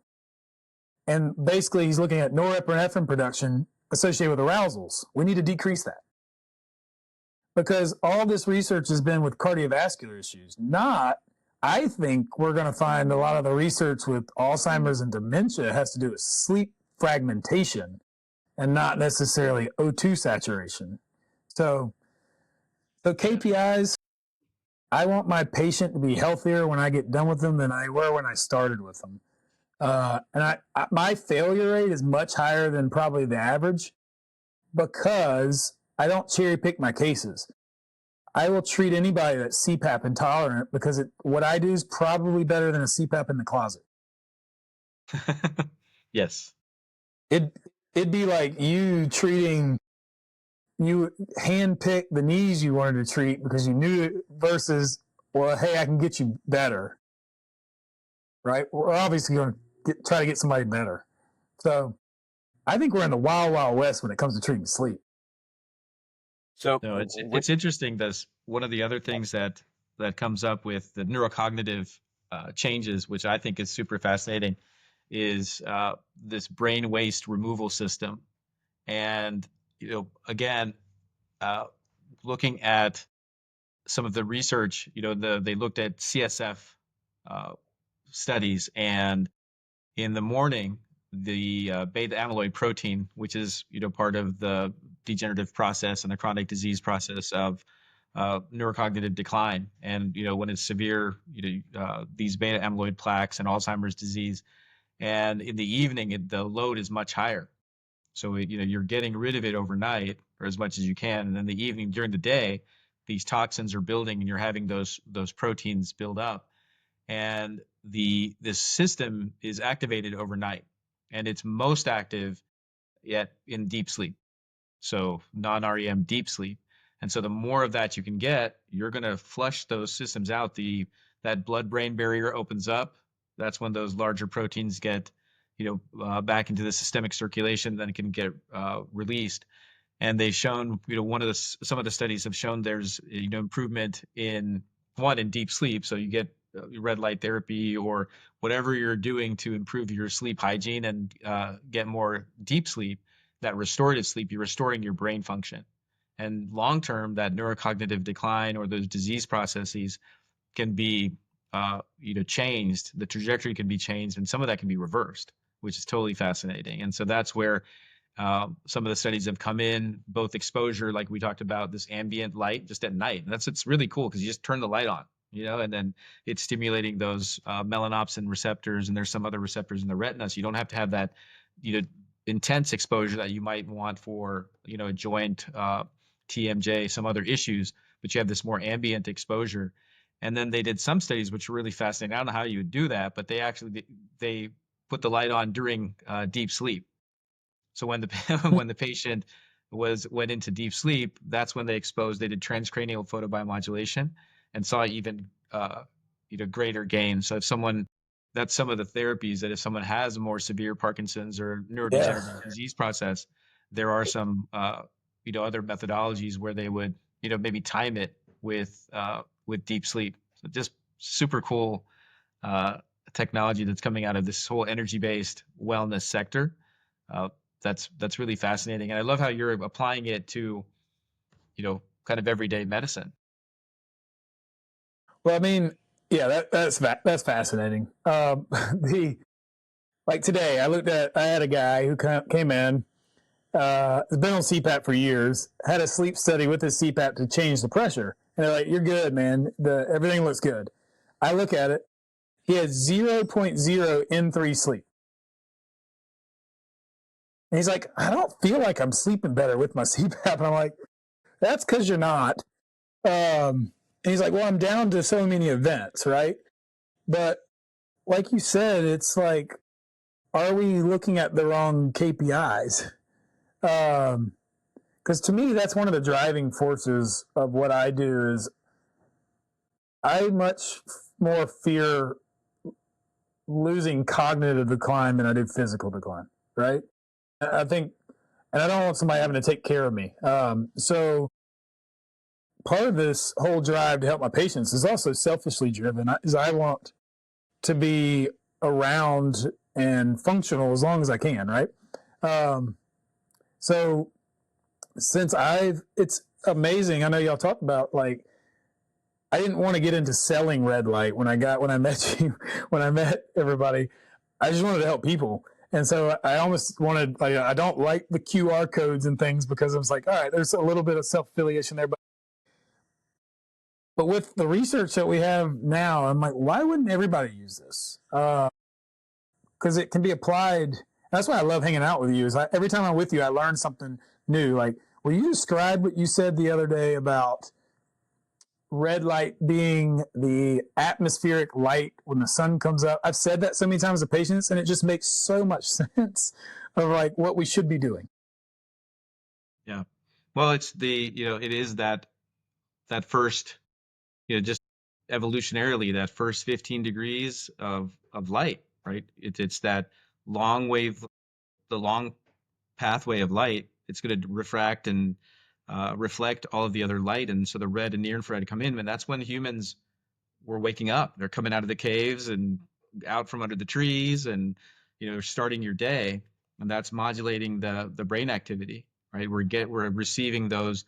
And basically he's looking at norepinephrine production associated with arousals. We need to decrease that. Because all this research has been with cardiovascular issues, not, I think we're going to find a lot of the research with Alzheimer's and dementia has to do with sleep fragmentation and not necessarily O2 saturation. So KPIs, I want my patient to be healthier when I get done with them than I were when I started with them. And my failure rate is much higher than probably the average because I don't cherry pick my cases. I will treat anybody that's CPAP intolerant because what I do is probably better than a CPAP in the closet. Yes. It'd be like you handpick the knees you wanted to treat because you knew it versus, well, hey, I can get you better, right? We're obviously going to try to get somebody better. So I think we're in the wild, wild west when it comes to treating sleep. So, No, it's interesting. That's one of the other things that comes up with the neurocognitive changes, which I think is super fascinating, is this brain waste removal system. And again, looking at some of the research, they looked at CSF studies, and in the morning, the beta amyloid protein, which is part of the degenerative process and the chronic disease process of neurocognitive decline, and when it's severe, these beta amyloid plaques and Alzheimer's disease, and in the evening, the load is much higher. So you're getting rid of it overnight or as much as you can, and then the evening during the day, these toxins are building, and you're having those proteins build up, and this system is activated overnight, and it's most active yet in deep sleep, so non-REM deep sleep. And so the more of that you can get, you're going to flush those systems out. That blood-brain barrier opens up. That's when those larger proteins get back into the systemic circulation, then it can get released. And they've shown, some of the studies have shown there's improvement in deep sleep. So you get red light therapy or whatever you're doing to improve your sleep hygiene and get more deep sleep. That restorative sleep, you're restoring your brain function. And long term, that neurocognitive decline or those disease processes can be changed. The trajectory can be changed, and some of that can be reversed, which is totally fascinating. And so that's where some of the studies have come in, both exposure, like we talked about, this ambient light just at night. And it's really cool because you just turn the light on, and then it's stimulating those melanopsin receptors, and there's some other receptors in the retina. So you don't have to have that, intense exposure that you might want for, a joint, TMJ, some other issues, but you have this more ambient exposure. And then they did some studies which were really fascinating. I don't know how you would do that, but they put the light on during deep sleep. So when the patient went into deep sleep, that's when they did transcranial photobiomodulation and saw even greater gain. So that's some of the therapies that if someone has a more severe Parkinson's or neurodegenerative disease process, there are some other methodologies where they would maybe time it with deep sleep. So just super cool technology that's coming out of this whole energy-based wellness sector. That's really fascinating, and I love how you're applying it to kind of everyday medicine. Well, I mean, yeah, that's fascinating. Like today, I had a guy who came in, has been on CPAP for years, had a sleep study with his CPAP to change the pressure, and they're like, "You're good, man. Everything looks good." I look at it, he has 0.0 N3 sleep. And he's like, "I don't feel like I'm sleeping better with my CPAP." And I'm like, "That's because you're not." And he's like, well, I'm down to so many events, right? But like you said, it's like, are we looking at the wrong KPIs? Because to me, that's one of the driving forces of what I do is I much more fear losing cognitive decline than I do physical decline, right? I think, and I don't want somebody having to take care of me. So part of this whole drive to help my patients is also selfishly driven, is I want to be around and functional as long as I can, right? Um, so since it's amazing. I know y'all talked about like, I didn't want to get into selling red light when I met you, when I met everybody. I just wanted to help people. And so I almost wanted, like, I don't like the QR codes and things because I was like, all right, there's a little bit of self affiliation there. But with the research that we have now, I'm like, why wouldn't everybody use this? Because it can be applied. That's why I love hanging out with you. Every time I'm with you, I learn something new. Like, will you describe what you said the other day about red light being the atmospheric light when the sun comes up? I've said that so many times to patients, and it just makes so much sense of like what we should be doing. Yeah. Well, it's it is that first, just evolutionarily, that first 15 degrees of light, right? It's that long wave, the long pathway of light. It's going to refract and reflect all of the other light, and so the red and near infrared come in, and that's when humans were waking up. They're coming out of the caves and out from under the trees, and starting your day, and that's modulating the brain activity, right? We're receiving those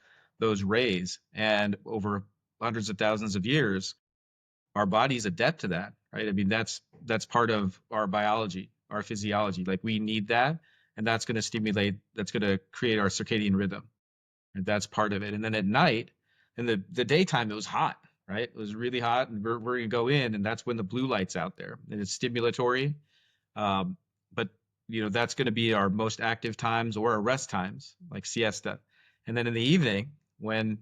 rays, and over hundreds of thousands of years, our body's adept to that, right? I mean, that's part of our biology, our physiology. Like, we need that, and that's going to that's going to create our circadian rhythm. And that's part of it. And then at night, in the daytime, it was hot, right? It was really hot, and we're going to go in, and that's when the blue light's out there, and it's stimulatory. But that's going to be our most active times or our rest times, like siesta. And then in the evening, when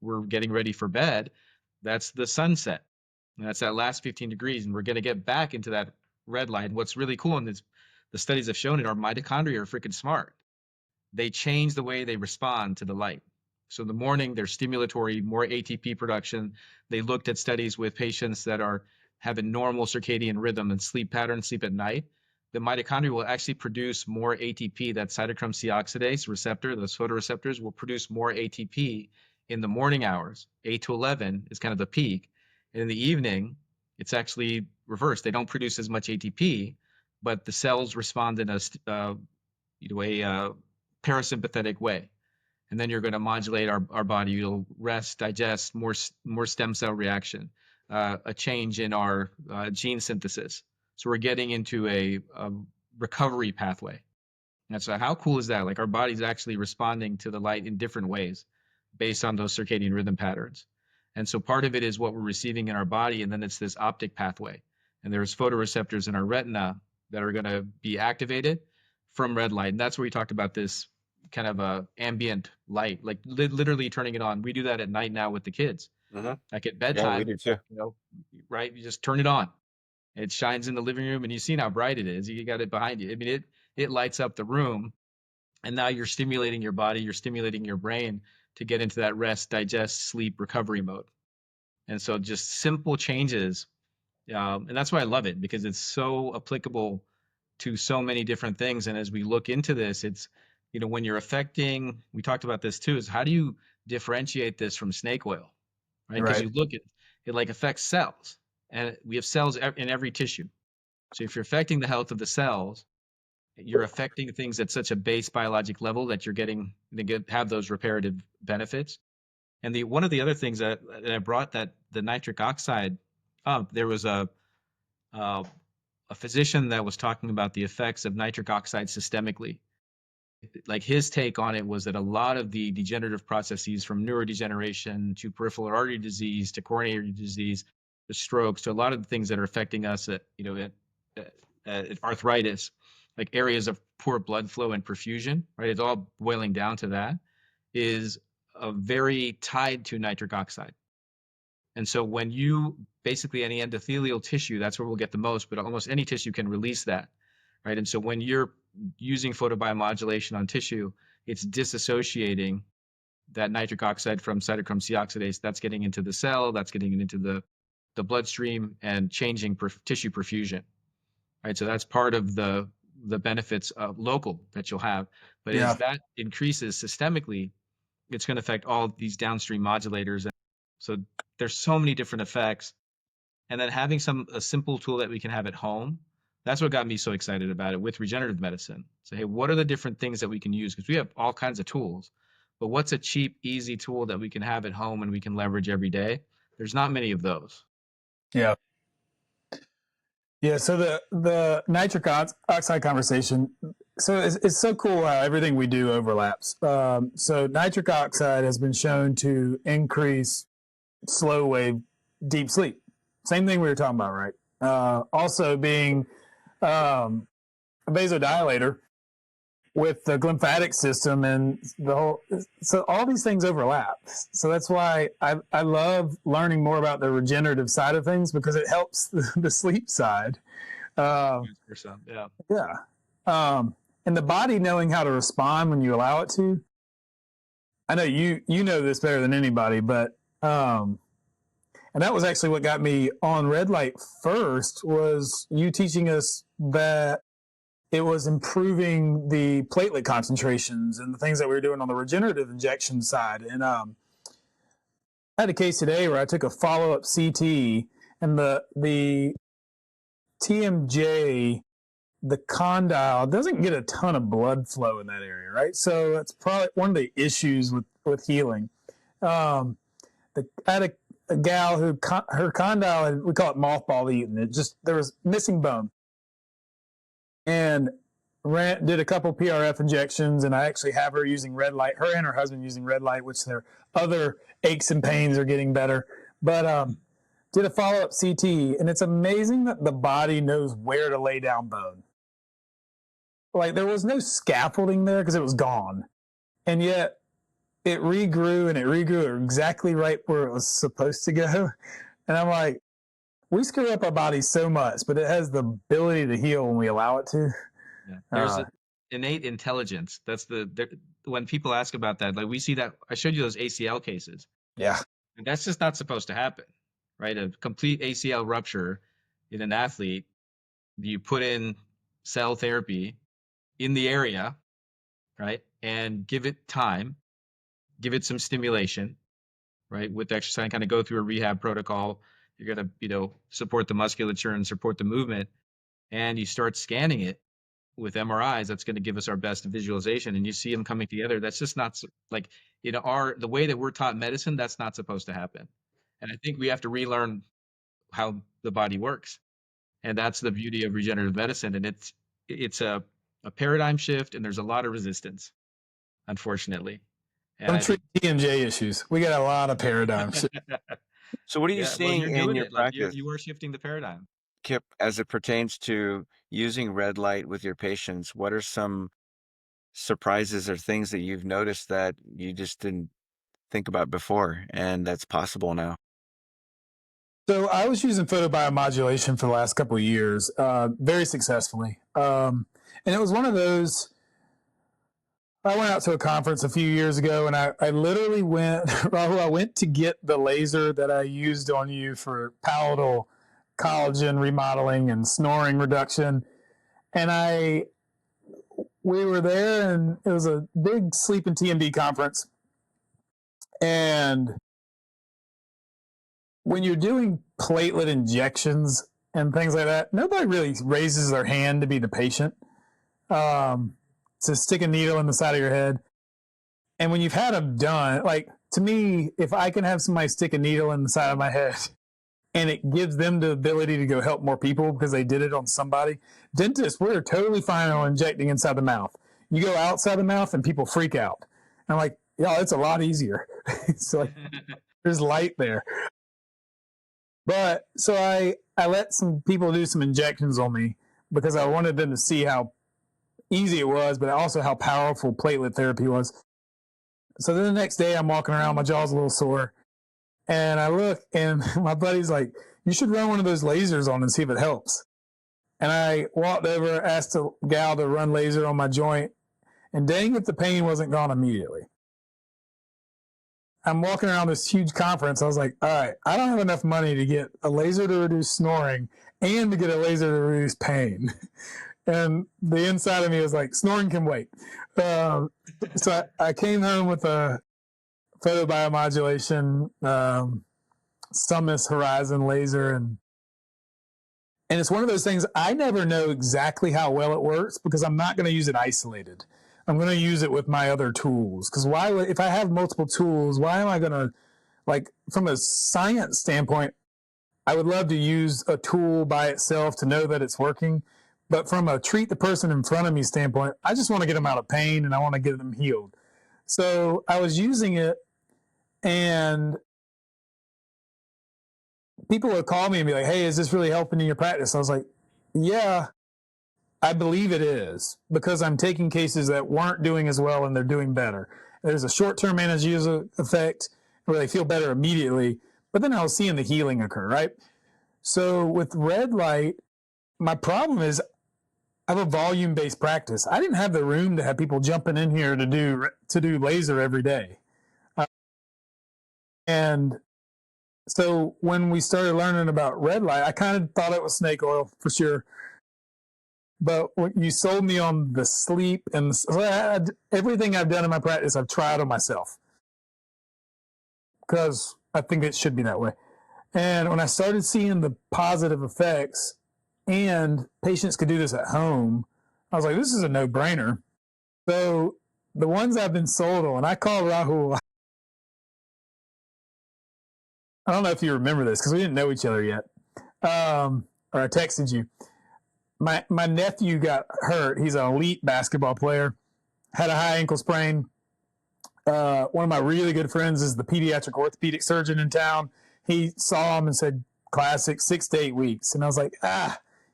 we're getting ready for bed, that's the sunset. And that's that last 15 degrees, and we're going to get back into that red light. And what's really cool, and the studies have shown it, our mitochondria are freaking smart. They change the way they respond to the light. So in the morning, they're stimulatory, more ATP production. They looked at studies with patients that are having normal circadian rhythm and sleep patterns, sleep at night. The mitochondria will actually produce more ATP. That cytochrome C oxidase receptor, those photoreceptors, will produce more ATP in the morning hours. 8 to 11 is kind of the peak. And in the evening, it's actually reversed. They don't produce as much ATP, but the cells respond in a parasympathetic way. And then you're going to modulate our body. You'll rest, digest, more stem cell reaction, a change in our gene synthesis. So we're getting into a recovery pathway. And so how cool is that? Like, our body's actually responding to the light in different ways based on those circadian rhythm patterns. And so part of it is what we're receiving in our body, and then it's this optic pathway. And there's photoreceptors in our retina that are going to be activated from red light. And that's where we talked about this kind of ambient light, like literally turning it on. We do that at night now with the kids. Like at Yeah, we bedtime, do too. right? You just turn it on. It shines in the living room, and you see how bright it is. You got it behind you. I mean, it lights up the room, and now you're stimulating your body, you're stimulating your brain to get into that rest, digest, sleep, recovery mode. And so just simple changes. And that's why I love it, because it's so applicable to so many different things. And as we look into this, it's, when you're affecting, we talked about this too, is how do you differentiate this from snake oil, right? Because Right. you look at it, like affects cells, and we have cells in every tissue. So if you're affecting the health of the cells, you're affecting things at such a base biologic level that have those reparative benefits. And one of the other things that I brought, that the nitric oxide up, there was uh, a physician that was talking about the effects of nitric oxide systemically. Like, his take on it was that a lot of the degenerative processes, from neurodegeneration to peripheral artery disease to coronary disease to strokes to a lot of the things that are affecting us at arthritis, like areas of poor blood flow and perfusion, right? It's all boiling down to that, is very tied to nitric oxide. And so when you basically any endothelial tissue, that's where we'll get the most, but almost any tissue can release that, right? And so when you're using photobiomodulation on tissue, it's disassociating that nitric oxide from cytochrome C oxidase. That's getting into the cell, that's getting into the bloodstream and changing tissue perfusion, right? So that's part of the benefits of local that you'll have. But as Yeah. that increases systemically, it's going to affect all these downstream modulators. So there's so many different effects. And then having a simple tool that we can have at home, that's what got me so excited about it with regenerative medicine. So, hey, what are the different things that we can use? Because we have all kinds of tools, but what's a cheap, easy tool that we can have at home and we can leverage every day? There's not many of those. Yeah. Yeah. So the nitric oxide conversation. So it's so cool how everything we do overlaps. So nitric oxide has been shown to increase slow wave deep sleep. Same thing we were talking about, right? Also being a vasodilator with the glymphatic system and the whole, so all these things overlap. So that's why I love learning more about the regenerative side of things, because it helps the sleep side. 100%, yeah. Yeah. And the body knowing how to respond when you allow it to. I know you know this better than anybody, but and that was actually what got me on red light first, was you teaching us that it was improving the platelet concentrations and the things that we were doing on the regenerative injection side. And I had a case today where I took a follow-up CT, and the TMJ, the condyle, doesn't get a ton of blood flow in that area, right? So that's probably one of the issues with healing. I had a gal who her condyle, we call it mothball eaten. It just, there was missing bone. And did a couple PRF injections, and I actually have her using red light, her and her husband using red light, which their other aches and pains are getting better. But did a follow-up CT, and it's amazing that the body knows where to lay down bone. Like, there was no scaffolding there because it was gone. And yet it regrew, and it regrew exactly right where it was supposed to go. And I'm like, we screw up our body so much, but it has the ability to heal when we allow it to. Yeah. There's an innate intelligence. That's when people ask about that, like we see that, I showed you those ACL cases. Yeah. And that's just not supposed to happen, right? A complete ACL rupture in an athlete, you put in cell therapy in the area, right? And give it time, give it some stimulation, right? With exercise, kind of go through a rehab protocol. You're going to, support the musculature and support the movement. And you start scanning it with MRIs. That's going to give us our best visualization. And you see them coming together. That's just not like, the way that we're taught medicine, that's not supposed to happen. And I think we have to relearn how the body works. And that's the beauty of regenerative medicine. And it's a paradigm shift, and there's a lot of resistance, unfortunately. And Don't I treat think TMJ issues. We got a lot of paradigms. So what are you yeah, well, seeing you're in doing your it. Like practice, you are shifting the paradigm. Kip, as it pertains to using red light with your patients? What are some surprises or things that you've noticed that you just didn't think about before and that's possible now? So I was using photobiomodulation for the last couple of years, very successfully. And it was one of those, I went out to a conference a few years ago, and I literally went, Rahul, I went to get the laser that I used on you for palatal collagen remodeling and snoring reduction. And we were there, and it was a big sleep and TMD conference. And when you're doing platelet injections and things like that, nobody really raises their hand to be the patient, to stick a needle in the side of your head. And when you've had them done, like, to me, if I can have somebody stick a needle in the side of my head and it gives them the ability to go help more people because they did it on somebody, dentists, we're totally fine on injecting inside the mouth. You go outside the mouth and people freak out. And I'm like, yeah, it's a lot easier. It's like, there's light there. But so I let some people do some injections on me because I wanted them to see how easy it was, but also how powerful platelet therapy was. So then the next day I'm walking around, my jaw's a little sore. And I look, and my buddy's like, you should run one of those lasers on and see if it helps. And I walked over, asked the gal to run laser on my joint, and dang if the pain wasn't gone immediately. I'm walking around this huge conference. I was like, all right, I don't have enough money to get a laser to reduce snoring and to get a laser to reduce pain. And the inside of me was like, snoring can wait. So I came home with a photobiomodulation, Summit Horizon laser, and it's one of those things I never know exactly how well it works because I'm not going to use it isolated. I'm going to use it with my other tools. Because why, if I have multiple tools, why am I going to, like, from a science standpoint, I would love to use a tool by itself to know that it's working. But from a treat the person in front of me standpoint, I just want to get them out of pain and I want to get them healed. So I was using it, and people would call me and be like, hey, is this really helping in your practice? I was like, yeah, I believe it is, because I'm taking cases that weren't doing as well and they're doing better. There's a short-term analgesia effect where they feel better immediately, but then I was seeing the healing occur, right? So with red light, my problem is I have a volume-based practice. I didn't have the room to have people jumping in here to do laser every day. And so when we started learning about red light, I kind of thought it was snake oil for sure. But when you sold me on the sleep, and everything I've done in my practice, I've tried on myself because I think it should be that way. And when I started seeing the positive effects and patients could do this at home, I was like, this is a no-brainer. So the ones I've been sold on, I call Rahul. I don't know if you remember this because we didn't know each other yet. Or I texted you. My nephew got hurt. He's an elite basketball player, had a high ankle sprain. One of my really good friends is the pediatric orthopedic surgeon in town. He saw him and said, classic, 6 to 8 weeks. And I was like,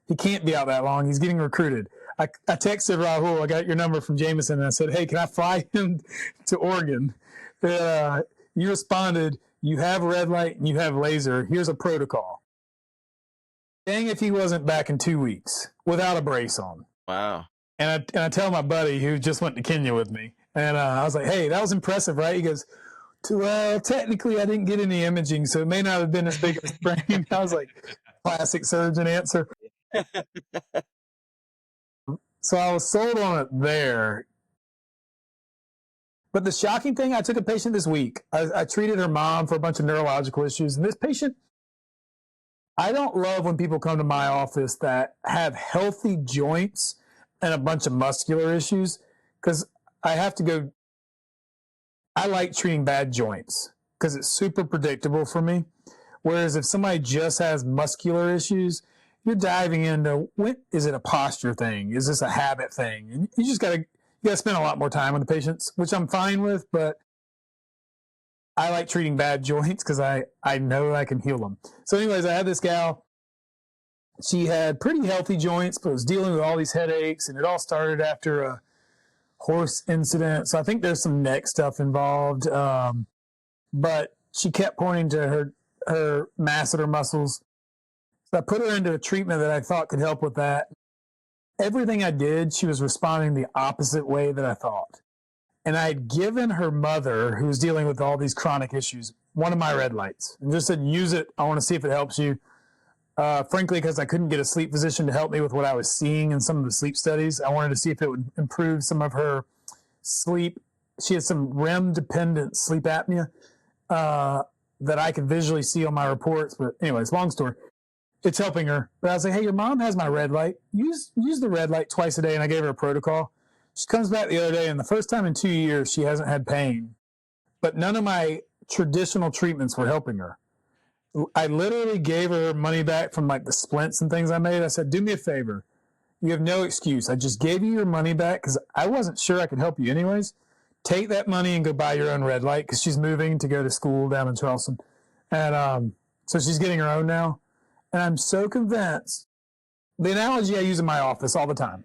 he can't be out that long. He's getting recruited. I texted Rahul. I got your number from Jameson, and I said, hey, can I fly him to Oregon? You responded, you have red light and you have laser. Here's a protocol. Dang if he wasn't back in 2 weeks without a brace on. Wow. And I tell my buddy who just went to Kenya with me, and I was like, hey, that was impressive, right? He goes, well, technically I didn't get any imaging, so it may not have been as big of a sprain. I was like, classic surgeon answer. So I was sold on it there. But the shocking thing, I took a patient this week. I treated her mom for a bunch of neurological issues. And this patient, I don't love when people come to my office that have healthy joints and a bunch of muscular issues, because I have to go. I like treating bad joints because it's super predictable for me. Whereas if somebody just has muscular issues, you're diving into, is it a posture thing? Is this a habit thing? And you just got to spend a lot more time with the patients, which I'm fine with, but I like treating bad joints because I know I can heal them. So anyways, I had this gal. She had pretty healthy joints, but was dealing with all these headaches, and it all started after a horse incident. So I think there's some neck stuff involved. But she kept pointing to her masseter muscles. So I put her into a treatment that I thought could help with that. Everything I did, she was responding the opposite way that I thought. And I had given her mother, who was dealing with all these chronic issues, one of my red lights and just said, use it. I want to see if it helps you. Frankly, because I couldn't get a sleep physician to help me with what I was seeing in some of the sleep studies. I wanted to see if it would improve some of her sleep. She had some REM-dependent sleep apnea that I could visually see on my reports. But anyways, long story. It's helping her. But I was like, hey, your mom has my red light. Use the red light twice a day. And I gave her a protocol. She comes back the other day, and the first time in 2 years, she hasn't had pain. But none of my traditional treatments were helping her. I literally gave her money back from like the splints and things I made. I said, do me a favor. You have no excuse. I just gave you your money back because I wasn't sure I could help you anyways. Take that money and go buy your own red light, because she's moving to go to school down in Charleston. And so she's getting her own now. And I'm so convinced. The analogy I use in my office all the time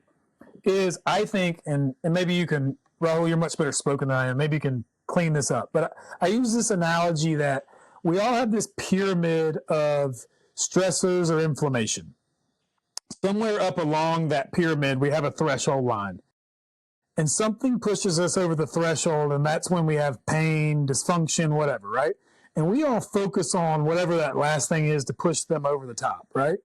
is, I think, and maybe you can, Rahul, you're much better spoken than I am. Maybe you can clean this up. But I use this analogy that we all have this pyramid of stressors or inflammation. Somewhere up along that pyramid, we have a threshold line. And something pushes us over the threshold, and that's when we have pain, dysfunction, whatever, right? And we all focus on whatever that last thing is to push them over the top, right?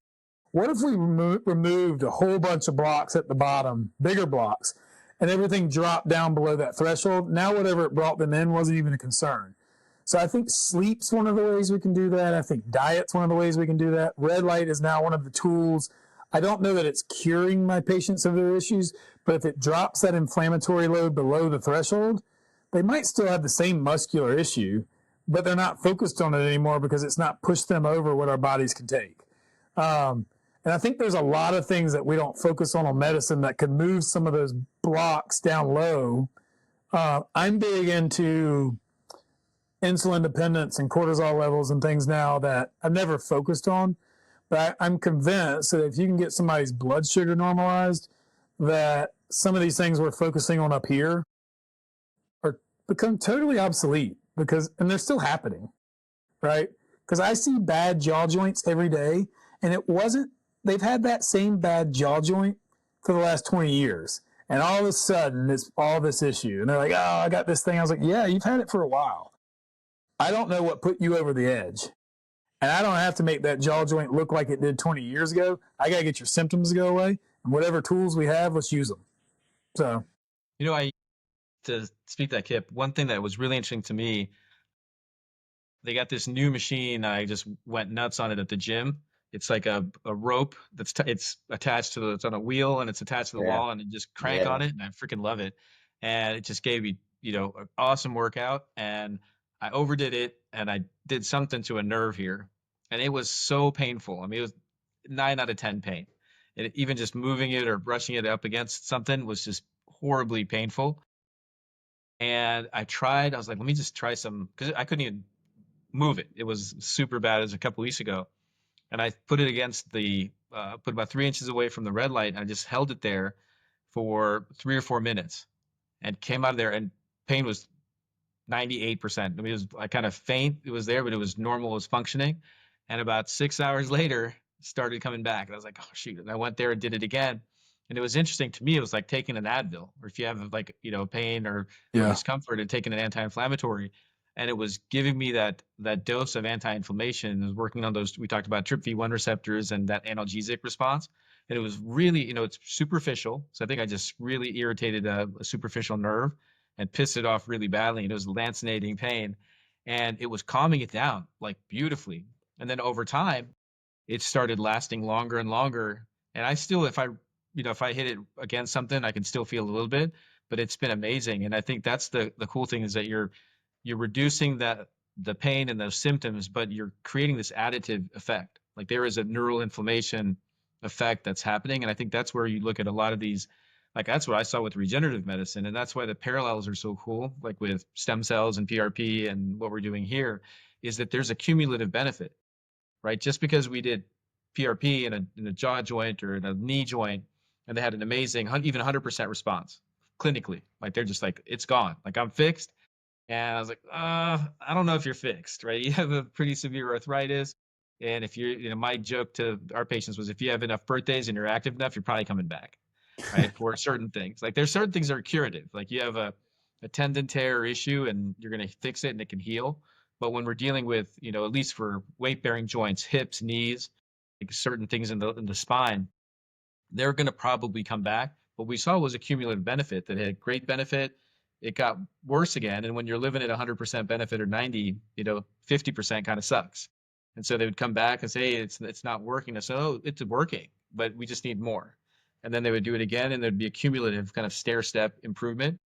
What if we removed a whole bunch of blocks at the bottom, bigger blocks, and everything dropped down below that threshold? Now, whatever it brought them in wasn't even a concern. So I think sleep's one of the ways we can do that. I think diet's one of the ways we can do that. Red light is now one of the tools. I don't know that it's curing my patients of their issues, but if it drops that inflammatory load below the threshold, they might still have the same muscular issue, but they're not focused on it anymore because it's not pushed them over what our bodies can take. And I think there's a lot of things that we don't focus on medicine that can move some of those blocks down low. I'm big into insulin dependence and cortisol levels and things now that I've never focused on. But I'm convinced that if you can get somebody's blood sugar normalized, that some of these things we're focusing on up here are become totally obsolete and they're still happening, right? Because I see bad jaw joints every day, and they've had that same bad jaw joint for the last 20 years. And all of a sudden, it's all this issue. And they're like, oh, I got this thing. I was like, yeah, you've had it for a while. I don't know what put you over the edge. And I don't have to make that jaw joint look like it did 20 years ago. I got to get your symptoms to go away. And whatever tools we have, let's use them. So, To speak that, Kip, one thing that was really interesting to me, they got this new machine. I just went nuts on it at the gym. It's like a rope it's attached to it's on a wheel and it's attached to the wall, and you just crank on it, and I freaking love it. And it just gave me, an awesome workout. And I overdid it, and I did something to a nerve here, and it was so painful. I mean, it was 9 out of 10 pain. And even just moving it or brushing it up against something was just horribly painful. And I was like, let me just try some, because I couldn't even move it. It was super bad. It was a couple weeks ago. And I put it against put about 3 inches away from the red light. And I just held it there for 3 or 4 minutes and came out of there, and pain was 98%. I mean, I kind of faint. It was there, but it was normal, it was functioning. And about 6 hours later, it started coming back. And I was like, oh, shoot. And I went there and did it again. And it was interesting to me. It was like taking an Advil, or if you have pain or discomfort, and taking an anti-inflammatory. And it was giving me that dose of anti-inflammation. It was working on those, we talked about TRPV1 receptors and that analgesic response. And it was really, it's superficial. So I think I just really irritated a superficial nerve and pissed it off really badly. And it was lancinating pain. And it was calming it down like beautifully. And then over time, it started lasting longer and longer. And I still, if I hit it against something, I can still feel a little bit, but it's been amazing. And I think that's the cool thing, is that you're reducing the pain and those symptoms, but you're creating this additive effect. Like there is a neural inflammation effect that's happening. And I think that's where you look at a lot of these, like that's what I saw with regenerative medicine. And that's why the parallels are so cool, like with stem cells and PRP and what we're doing here, is that there's a cumulative benefit, right? Just because we did PRP in a jaw joint or in a knee joint, and they had an amazing, even 100% response clinically, like they're just like, it's gone, like I'm fixed. And I was like, I don't know if you're fixed, right? You have a pretty severe arthritis. And if you're, my joke to our patients was, if you have enough birthdays and you're active enough, you're probably coming back, right? For certain things. Like there's certain things that are curative. Like you have a tendon tear issue and you're going to fix it and it can heal. But when we're dealing with, at least for weight bearing joints, hips, knees, like certain things in the spine, they're going to probably come back. What we saw was a cumulative benefit that had great benefit. It got worse again. And when you're living at 100% benefit or 90, 50% kind of sucks. And so they would come back and say, hey, it's not working. I said, oh, it's working, but we just need more. And then they would do it again, and there'd be a cumulative kind of stair step improvement.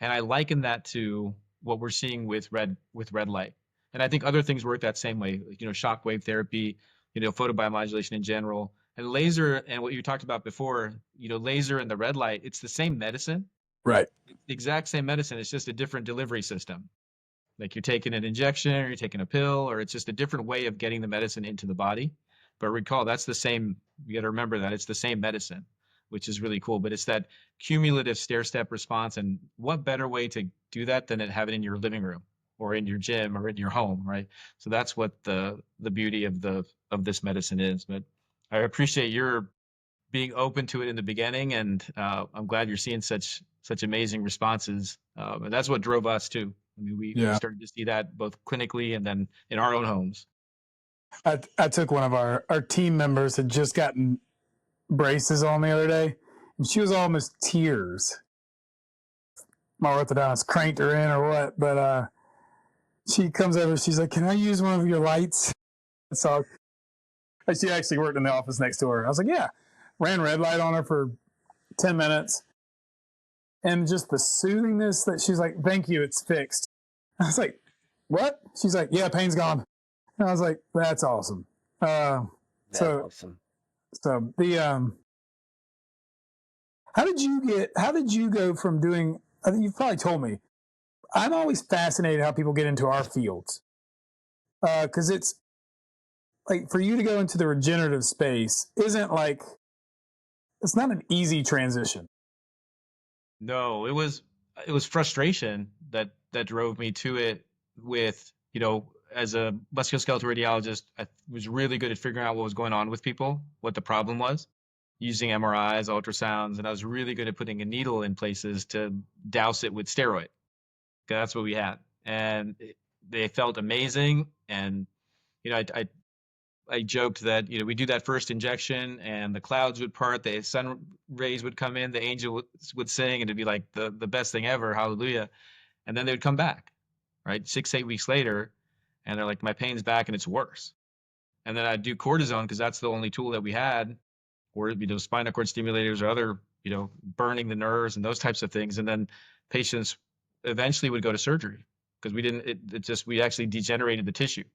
And I liken that to what we're seeing with red light. And I think other things work that same way, like, shockwave therapy, photobiomodulation in general, and laser, and what you talked about before, laser and the red light, it's the same medicine. Right. The exact same medicine. It's just a different delivery system. Like you're taking an injection or you're taking a pill, or it's just a different way of getting the medicine into the body. But recall, that's the same. You got to remember that it's the same medicine, which is really cool. But it's that cumulative stair step response. And what better way to do that than to have it in your living room? or in your gym or in your home, right? So that's what the beauty of this medicine is. But I appreciate your being open to it in the beginning, and I'm glad you're seeing such amazing responses. And that's what drove us too. I mean, we Yeah. started to see that both clinically and then in our own homes. I took one of our team members had just gotten braces on the other day, and she was almost tears. My orthodontist cranked her in or what, but she comes over, she's like, "Can I use one of your lights?" So she actually worked in the office next to her. I was like, "Yeah." Ran red light on her for 10 minutes, and just the soothingness that she's like, "Thank you, it's fixed." I was like, "What?" She's like, "Yeah, pain's gone." And I was like, "That's awesome." Uh, That's so awesome. so the how did you go from doing, I think you've probably told me, I'm always fascinated how people get into our fields, because it's like for you to go into the regenerative space isn't like, it's not an easy transition. No, it was frustration that drove me to it. With, as a musculoskeletal radiologist, I was really good at figuring out what was going on with people, what the problem was, using MRIs, ultrasounds, and I was really good at putting a needle in places to douse it with steroid. 'Cause that's what we had, and they felt amazing. And I joked that, we do that first injection and the clouds would part, the sun rays would come in, the angel would sing, and it'd be like the best thing ever, hallelujah. And then they would come back, right? 6, 8 weeks later, and they're like, my pain's back and it's worse. And then I'd do cortisone because that's the only tool that we had, or spinal cord stimulators or other, burning the nerves and those types of things. And then patients eventually would go to surgery because we actually degenerated the tissue.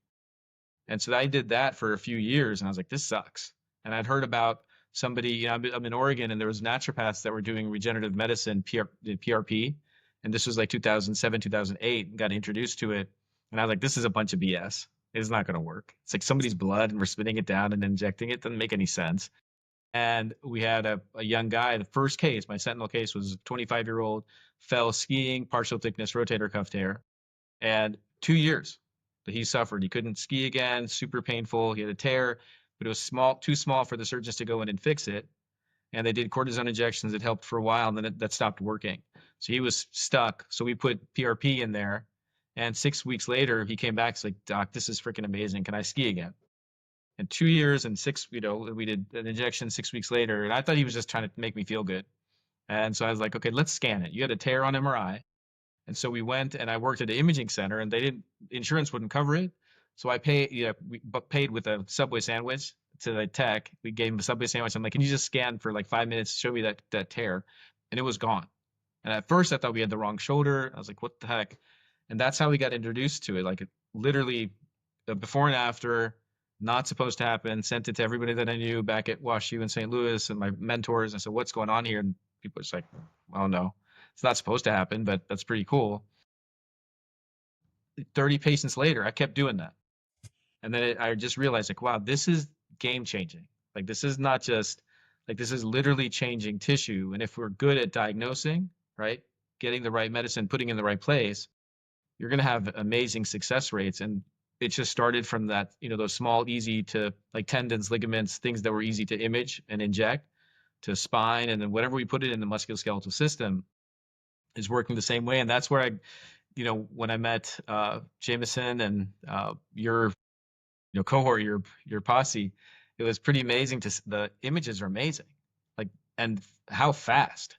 And so I did that for a few years, and I was like, this sucks. And I'd heard about somebody, I'm in Oregon, and there was naturopaths that were doing regenerative medicine, PRP, and this was like 2007, 2008, and got introduced to it. And I was like, this is a bunch of BS. It's not going to work. It's like somebody's blood, and we're spitting it down and injecting it. Doesn't make any sense. And we had a young guy. The first case, my sentinel case, was a 25-year-old, fell skiing, partial thickness rotator cuff tear, and 2 years that he suffered. He couldn't ski again, super painful. He had a tear, but it was too small for the surgeons to go in and fix it. And they did cortisone injections. It helped for a while, and then that stopped working. So he was stuck. So we put PRP in there. And 6 weeks later, he came back. He's like, "Doc, this is freaking amazing. Can I ski again?" And 2 years and we did an injection 6 weeks later. And I thought he was just trying to make me feel good. And so I was like, okay, let's scan it. You had a tear on MRI. And so we went, and I worked at an imaging center, and insurance wouldn't cover it. So I paid with a Subway sandwich to the tech. We gave him a Subway sandwich. I'm like, can you just scan for like 5 minutes, show me that tear? And it was gone. And at first I thought we had the wrong shoulder. I was like, what the heck? And that's how we got introduced to it. Like literally before and after, not supposed to happen. Sent it to everybody that I knew back at WashU in St. Louis and my mentors. I said, what's going on here? And people are just like, oh no, it's not supposed to happen, but that's pretty cool. 30 patients later, I kept doing that. And then I just realized, like, wow, this is game changing. Like, this is not just, like, this is literally changing tissue. And if we're good at diagnosing, right, getting the right medicine, putting in the right place, you're going to have amazing success rates. And it just started from that, those small, easy to like tendons, ligaments, things that were easy to image and inject, to spine. And then whatever we put it in the musculoskeletal system is working the same way. And that's where when I met Jameson and your cohort, your posse, it was pretty amazing. The images are amazing, like, and how fast.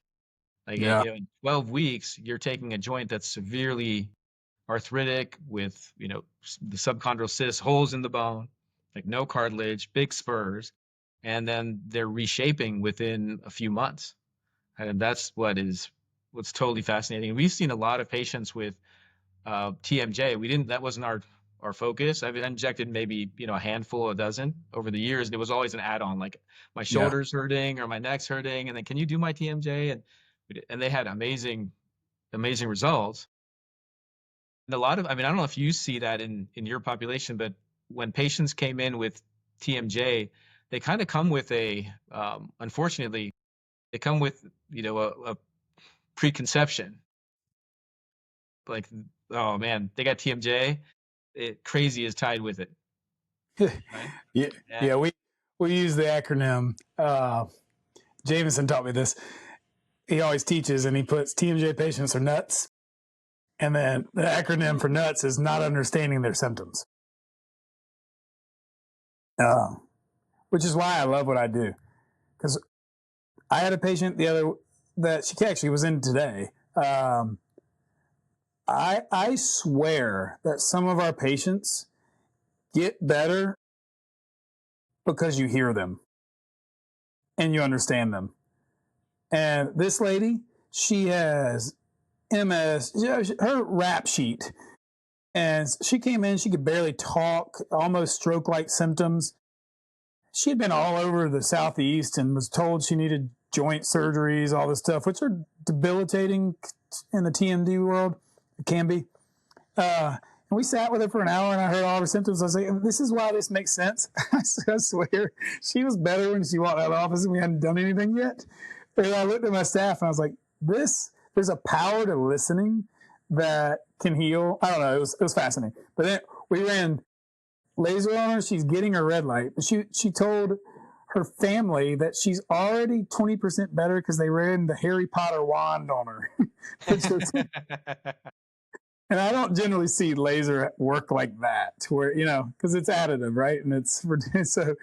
Like Yeah. in 12 weeks, you're taking a joint that's severely arthritic with the subchondral cysts, holes in the bone, like no cartilage, big spurs, and then they're reshaping within a few months. And that's what's totally fascinating. And we've seen a lot of patients with TMJ. That wasn't our focus. I've injected maybe a handful, a dozen over the years. And it was always an add-on, like my Yeah. shoulder's hurting or my neck's hurting, and then can you do my TMJ? And they had amazing results. And I don't know if you see that in your population, but when patients came in with TMJ, they kind of come with unfortunately, they come with a preconception. Like Oh man, they got TMJ. Crazy is tied with it, right? Yeah, Yeah. yeah. We use the acronym. Jameson taught me this. He always teaches, and he puts TMJ patients are nuts, and then the acronym for nuts is not understanding their symptoms. Uh, which is why I love what I do. Because I had a patient the other that she actually was in today. I swear that some of our patients get better because you hear them and you understand them. And this lady, she has MS, her rap sheet. And she came in, she could barely talk, almost stroke like symptoms. She had been all over the Southeast and was told she needed joint surgeries, all this stuff, which are debilitating in the TMD world. It can be. And we sat with her for an hour and I heard all her symptoms. I was like, this is why this makes sense. I swear, she was better when she walked out of the office and we hadn't done anything yet. And I looked at my staff and I was like, there's a power to listening that can heal. I don't know. It was fascinating. But then we ran laser on her. She's getting her red light. But she told her family that she's already 20% better because they ran the Harry Potter wand on her. And I don't generally see laser work like that, where because it's additive, right? And it's so.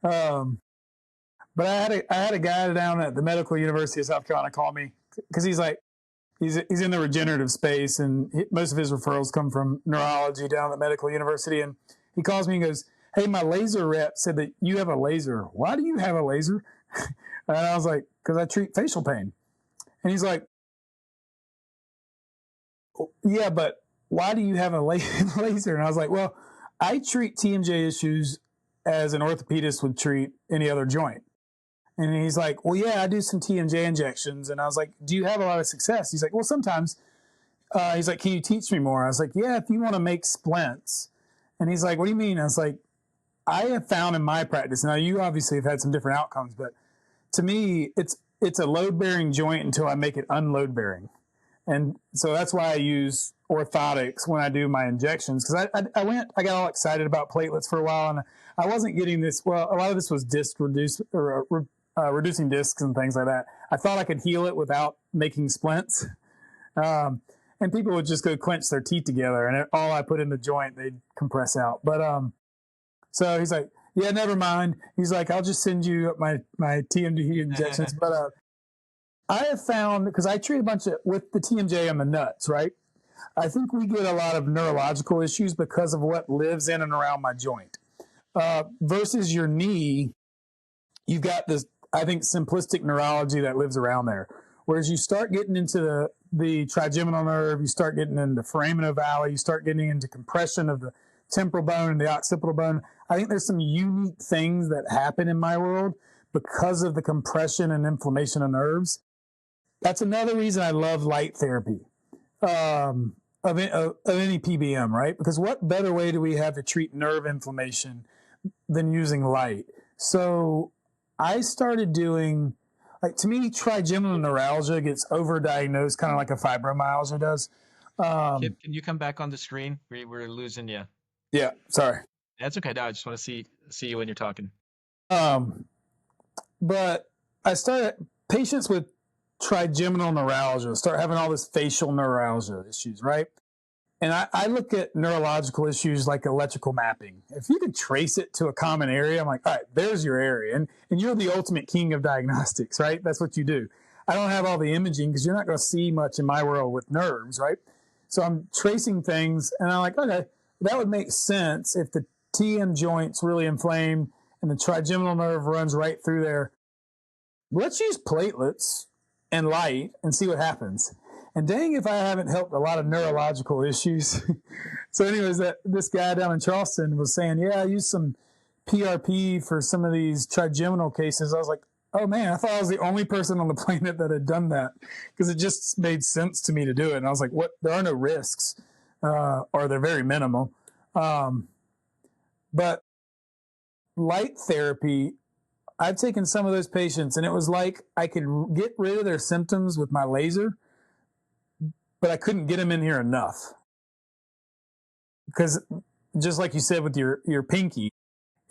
But I had a guy down at the Medical University of South Carolina call me because he's in the regenerative space, and most of his referrals come from neurology down at the Medical University. And he calls me and goes, "Hey, my laser rep said that you have a laser. Why do you have a laser?" And I was like, "Because I treat facial pain." And he's like, "Yeah, but why do you have a laser?" And I was like, "Well, I treat TMJ issues as an orthopedist would treat any other joint." And he's like, "Well, yeah, I do some TMJ injections." And I was like, "Do you have a lot of success?" He's like, "Well, sometimes." He's like, "Can you teach me more?" I was like, "Yeah, if you want to make splints." And he's like, "What do you mean?" I was like, "I have found in my practice, now you obviously have had some different outcomes, but to me, it's a load-bearing joint until I make it unload-bearing." And so that's why I use orthotics when I do my injections. Because I got all excited about platelets for a while, and I wasn't getting this. Well, a lot of this was disc reducing discs and things like that. I thought I could heal it without making splints. And people would just go clench their teeth together, and all I put in the joint, they'd compress out. But so he's like, "Yeah, never mind." He's like, "I'll just send you my TMD injections." But I have found, because I treat a bunch of with the TMJ and the nuts, right? I think we get a lot of neurological issues because of what lives in and around my joint. Versus your knee, you've got this, I think, simplistic neurology that lives around there. Whereas you start getting into the trigeminal nerve, you start getting into foraminal valley, you start getting into compression of the temporal bone and the occipital bone. I think there's some unique things that happen in my world because of the compression and inflammation of nerves. That's another reason I love light therapy of any PBM, right? Because what better way do we have to treat nerve inflammation than using light? So I started doing, like, to me, trigeminal neuralgia gets overdiagnosed kind of like a fibromyalgia does. Kip, can you come back on the screen? We're losing you. Yeah, sorry. That's okay. No, I just want to see you when you're talking. But I started, patients with trigeminal neuralgia start having all this facial neuralgia issues, right? And I look at neurological issues like electrical mapping. If you can trace it to a common area, I'm like, all right, there's your area. And you're the ultimate king of diagnostics, right? That's what you do. I don't have all the imaging because you're not going to see much in my world with nerves, right? So I'm tracing things, and I'm like, okay, that would make sense if the TM joint's really inflamed and the trigeminal nerve runs right through there. Let's use platelets and light and see what happens. And dang if I haven't helped a lot of neurological issues. So anyways, this guy down in Charleston was saying, yeah, I used some PRP for some of these trigeminal cases. I was like, oh man, I thought I was the only person on the planet that had done that, because it just made sense to me to do it. And I was like, what? There are no risks, or they're very minimal. But light therapy, I've taken some of those patients and it was like I could get rid of their symptoms with my laser, but I couldn't get them in here enough. because just like you said with your pinky,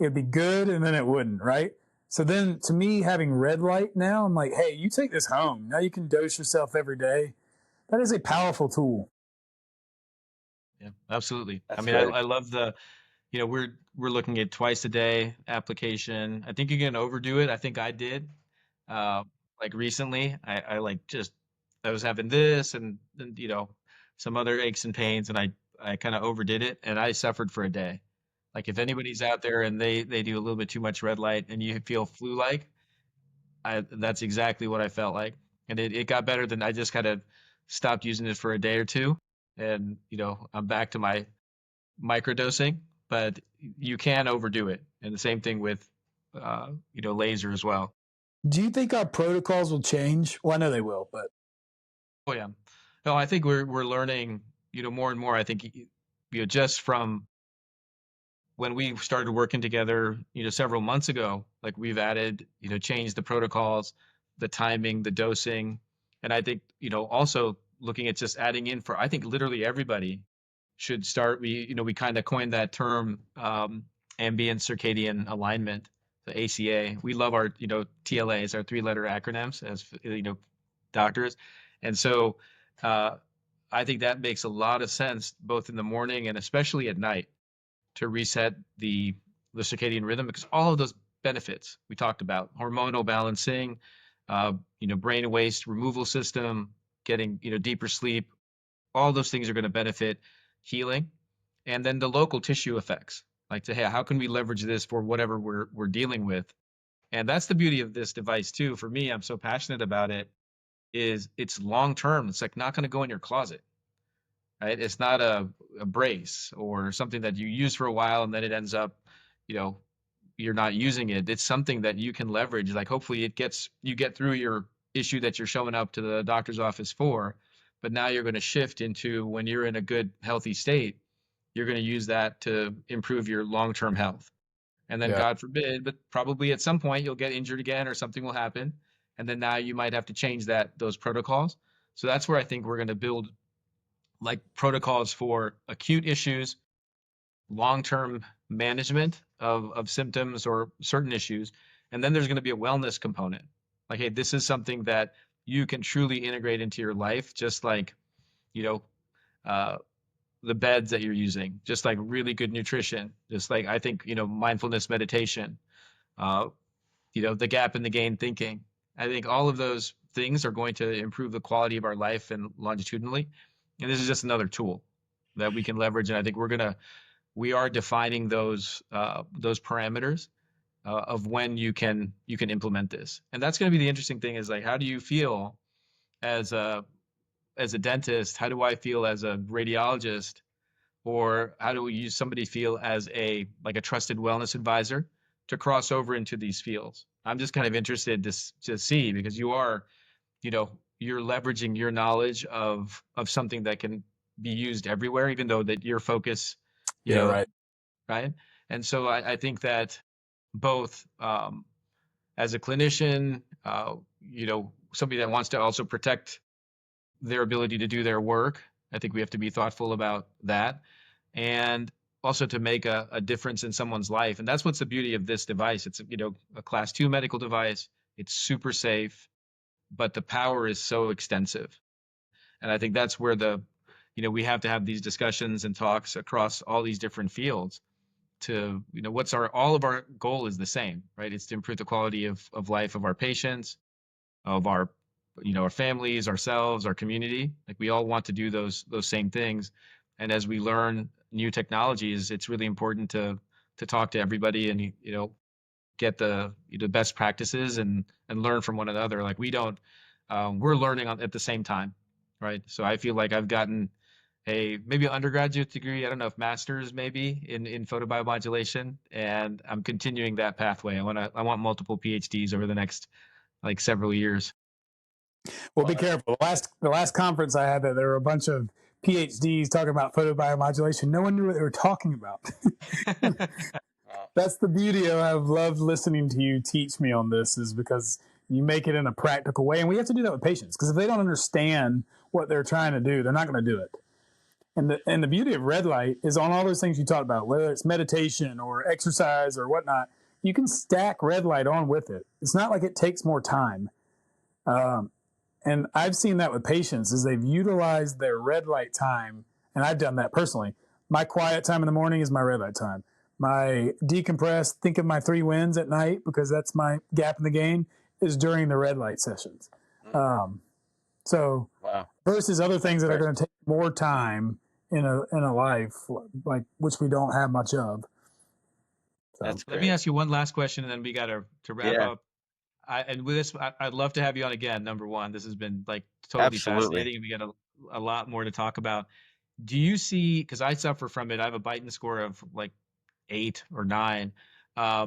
it'd be good and then it wouldn't, right? So then to me, having red light now, I'm like, hey, you take this home. Now you can dose yourself every day. That is a powerful tool. Yeah, absolutely. I That's mean, very I love the, we're looking at twice a day application. I think you can overdo it. I think I did. Uh, like recently, I like just I was having this and some other aches and pains, and I kind of overdid it, and I suffered for a day. Like if anybody's out there and they do a little bit too much red light and you feel flu-like, I that's exactly what I felt like, and it got better than I just kind of stopped using it for a day or two, and I'm back to my microdosing, but you can overdo it. And the same thing with, laser as well. Do you think our protocols will change? Well, I know they will, but Oh yeah. No, I think we're learning, more and more. I think, just from when we started working together, several months ago, like we've added, changed the protocols, the timing, the dosing. And I think, also looking at just adding in for, I think literally everybody should start. We kind of coined that term, ambient circadian alignment, the ACA. We love our, TLAs, our three-letter acronyms as, doctors. And so, I think that makes a lot of sense both in the morning and especially at night to reset the circadian rhythm, because all of those benefits we talked about, hormonal balancing, brain waste removal system, getting, deeper sleep, all those things are going to benefit healing. And then the local tissue effects, like to, hey, how can we leverage this for whatever we're dealing with? And that's the beauty of this device too. For me, I'm so passionate about it, is it's long term. It's like not going to go in your closet, right? It's not a brace or something that you use for a while and then it ends up, you know, you're not using it. It's something that you can leverage. Like hopefully you get through your issue that you're showing up to the doctor's office for, but now you're going to shift into when you're in a good, healthy state, you're going to use that to improve your long-term health. And then yeah, God forbid, but probably at some point you'll get injured again or something will happen. And then now you might have to change those protocols. So that's where I think we're going to build like protocols for acute issues, long-term management of symptoms or certain issues. And then there's going to be a wellness component. Like, hey, this is something that you can truly integrate into your life, just like, you know, uh, the beds that you're using, just like really good nutrition, just like I think, mindfulness meditation, uh, the gap in the gain thinking. I think all of those things are going to improve the quality of our life and longitudinally. And this is just another tool that we can leverage. And I think we are defining those parameters of when you can implement this. And that's going to be the interesting thing, is like, how do you feel as a dentist? How do I feel as a radiologist? Or how do somebody feel as a trusted wellness advisor to cross over into these fields? I'm just kind of interested to see, because you're leveraging your knowledge of something that can be used everywhere, even though that your focus, you yeah, know, right. right? And so I think that both, as a clinician, somebody that wants to also protect their ability to do their work, I think we have to be thoughtful about that, and also to make a difference in someone's life. And that's what's the beauty of this device. It's, a class 2 medical device. It's super safe, but the power is so extensive. And I think that's where we have to have these discussions and talks across all these different fields to, all of our goal is the same, right? It's to improve the quality of life of our patients, of our families, ourselves, our community. Like we all want to do those same things. And as we learn new technologies, it's really important to talk to everybody and, get the best practices and learn from one another. Like we're learning at the same time, right? So I feel like I've gotten maybe an undergraduate degree. I don't know if master's maybe in photobiomodulation, and I'm continuing that pathway. I want multiple PhDs over the next like several years. Well, be careful. The last conference I had, there were a bunch of PhDs talking about photobiomodulation. No one knew what they were talking about. That's the beauty of I've loved listening to you teach me on this, is because you make it in a practical way. And we have to do that with patients, because if they don't understand what they're trying to do, they're not going to do it. And the beauty of red light is on all those things you talked about, whether it's meditation or exercise or whatnot, you can stack red light on with it. It's not like it takes more time. Um, and I've seen that with patients is they've utilized their red light time, and I've done that personally. My quiet time in the morning is my red light time. My decompress, think of my 3 wins at night, because that's my gap in the game, is during the red light sessions. So Wow. versus other things that are Right. going to take more time in a life, like which we don't have much of. So That's Let me great. ask you one last question, and then we got to wrap Yeah, up. And with this, I'd love to have you on again. Number one, this has been like totally absolutely. fascinating. We got a lot more to talk about. Do you see? Because I suffer from it. I have a Beighton score of like 8 or 9. Uh,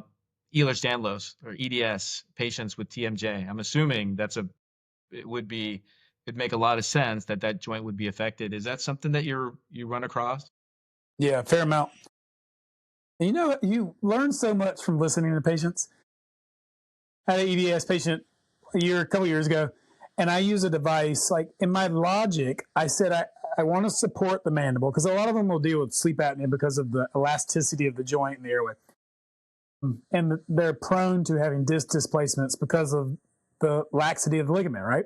Ehlers-Danlos or EDS patients with TMJ. I'm assuming it would be it'd make a lot of sense that that joint would be affected. Is that something that you run across? yeah, fair amount. And you learn so much from listening to patients. I had an EDS patient a couple years ago, and I use a device. Like in my logic, I said I want to support the mandible, because a lot of them will deal with sleep apnea because of the elasticity of the joint and the airway, and they're prone to having disc displacements because of the laxity of the ligament, right?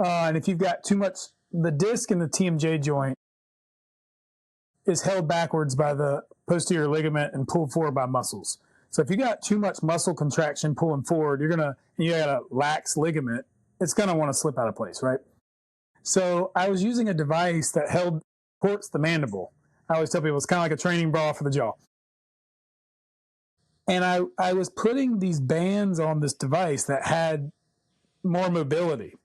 And if you've got too much, the disc in the TMJ joint is held backwards by the posterior ligament and pulled forward by muscles. So if you got too much muscle contraction pulling forward, you got a lax ligament, it's gonna want to slip out of place, right? So I was using a device that supports the mandible. I always tell people it's kind of like a training bra for the jaw. And I was putting these bands on this device that had more mobility,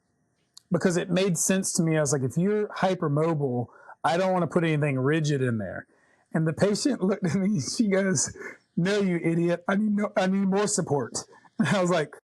because it made sense to me. I was like, if you're hypermobile, I don't want to put anything rigid in there. And the patient looked at me, she goes, "No, you idiot. I need more support." And I was like,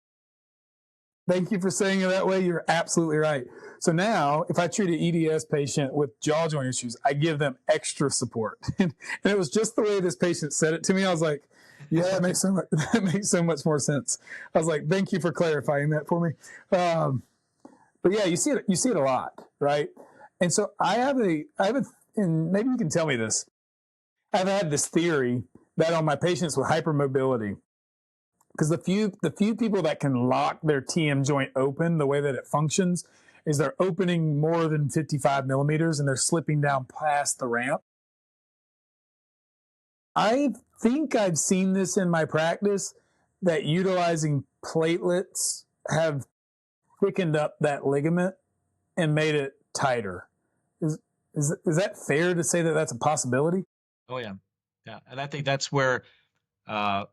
"Thank you for saying it that way. You're absolutely right." So now if I treat an EDS patient with jaw joint issues, I give them extra support. And it was just the way this patient said it to me. I was like, yeah, that makes so much more sense. I was like, thank you for clarifying that for me. But yeah, you see it a lot, right? And so and maybe you can tell me this. I've had this theory that on my patients with hypermobility, because the few people that can lock their TM joint open, the way that it functions is they're opening more than 55 millimeters and they're slipping down past the ramp. I think I've seen this in my practice, that utilizing platelets have thickened up that ligament and made it tighter. Is that fair to say that that's a possibility? Oh yeah, yeah, and I think that's where uh,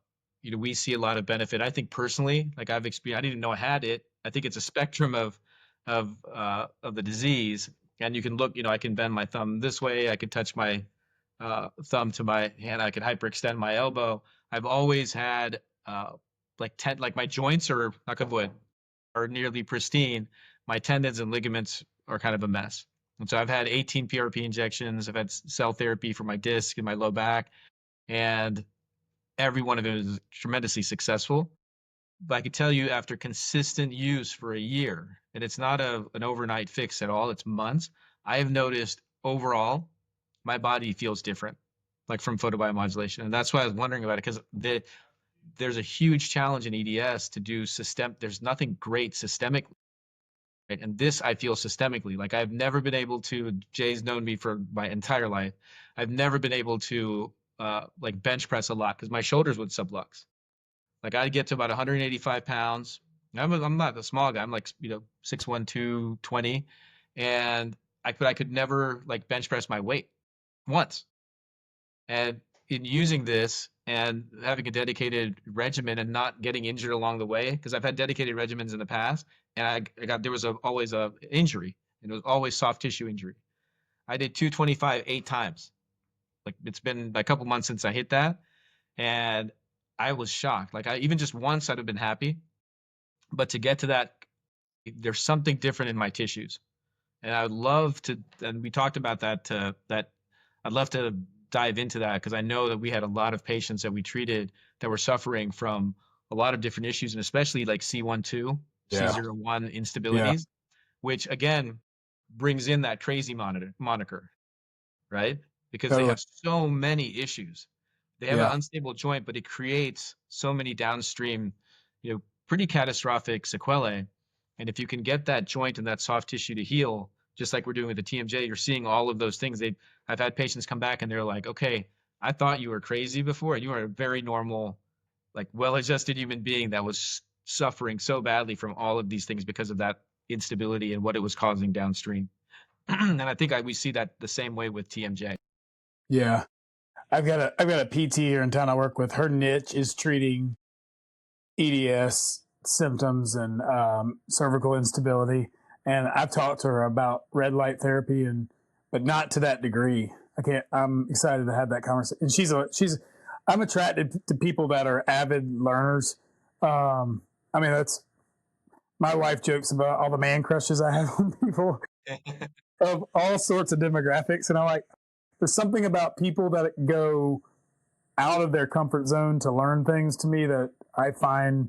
we see a lot of benefit. I think personally, like I've experienced, I didn't know I had it. I think it's a spectrum of the disease, and you can look. I can bend my thumb this way. I can touch my thumb to my hand. I can hyperextend my elbow. I've always had like my joints are, knock on wood, are nearly pristine. My tendons and ligaments are kind of a mess. And so I've had 18 PRP injections. I've had cell therapy for my disc and my low back, and every one of them is tremendously successful. But I can tell you, after consistent use for a year, and it's not an overnight fix at all, it's months, I have noticed overall my body feels different, like from photobiomodulation. And that's why I was wondering about it, because there's a huge challenge in EDS to do there's nothing great systemic. Right? And this I feel systemically. Like I've never been able to, Jay's known me for my entire life. I've never been able to like bench press a lot because my shoulders would sublux. Like I'd get to about 185 pounds. I'm not a small guy. I'm like, 6'1", 220. And I could never like bench press my weight once. And in using this and having a dedicated regimen and not getting injured along the way, because I've had dedicated regimens in the past, and there was always a injury, and it was always soft tissue injury. I did 225 8 times. Like it's been a couple months since I hit that, and I was shocked. Like I even just once I'd have been happy, but to get to that, there's something different in my tissues, and I would love to. And we talked about that I'd love to dive into that because I know that we had a lot of patients that we treated that were suffering from a lot of different issues, and especially like C12, Yeah. C01 Yeah. instabilities, which again brings in that crazy moniker. right? Because they Totally. have so many issues. They have an Yeah. unstable joint, but it creates so many downstream, pretty catastrophic sequelae. And if you can get that joint and that soft tissue to heal, just like we're doing with the TMJ, you're seeing all of those things. I've had patients come back and they're like, okay, I thought you were crazy before, and you are a very normal, like well-adjusted human being that was suffering so badly from all of these things because of that instability and what it was causing downstream. And I think we see that the same way with TMJ. Yeah. I've got a PT here in town I work with. Her niche is treating EDS symptoms and cervical instability. And I've talked to her about red light therapy, but not to that degree. I'm excited to have that conversation. And I'm attracted to people that are avid learners. I mean, that's my wife jokes about all the man crushes I have on people of all sorts of demographics. And there's something about people that go out of their comfort zone to learn things to me that I find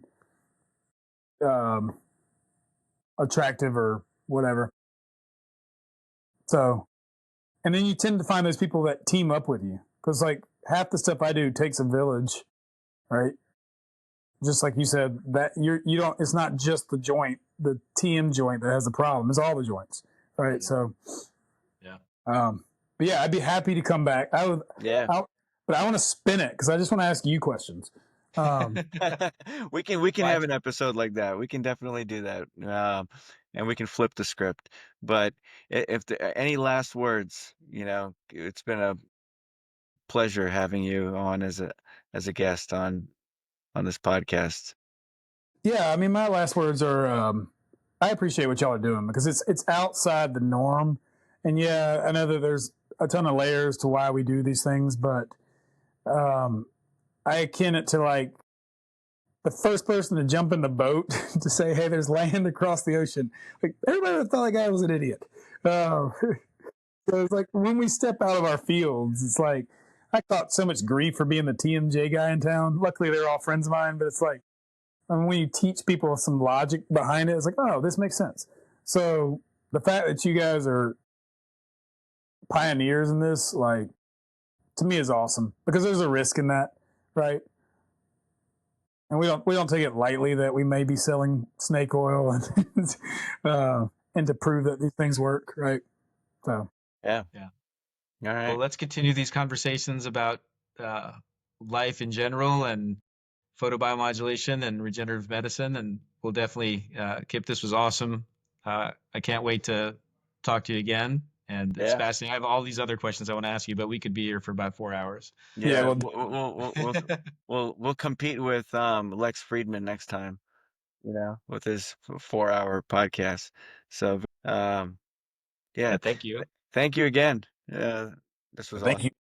um, attractive or whatever. So, and then you tend to find those people that team up with you because like half the stuff I do takes a village, right? Just like you said, that you don't. It's not just the joint, the TM joint that has the problem. It's all the joints, right? So, Yeah. but yeah, I'd be happy to come back. Yeah. But I want to spin it because I just want to ask you questions. We can have an episode like that. We can definitely do that. And we can flip the script. But if there are any last words, it's been a pleasure having you on as a guest on this podcast. Yeah, I mean, my last words are I appreciate what y'all are doing because it's outside the norm, and yeah, I know that there's a ton of layers to why we do these things, but I akin it to like the first person to jump in the boat to say, "Hey, there's land across the ocean." Like everybody thought that guy was an idiot. So it's like when we step out of our fields, it's like I caught so much grief for being the TMJ guy in town. Luckily, they're all friends of mine, but it's like when you teach people some logic behind it, it's like, oh, this makes sense. So the fact that you guys are pioneers in this, like, to me is awesome because there's a risk in that, right? And we don't take it lightly that we may be selling snake oil and to prove that these things work, right? So Yeah. Yeah. All Well, right. let's continue these conversations about uh, life in general and photobiomodulation and regenerative medicine. And we'll definitely, Kip, this was awesome. I can't wait to talk to you again. And it's Yeah. fascinating. I have all these other questions I want to ask you, but we could be here for about 4 hours. yeah, Yeah. well, We'll compete with Lex Friedman next time, with his 4-hour podcast. So yeah. Yeah, thank you. Thank you again. This was thank you. awesome.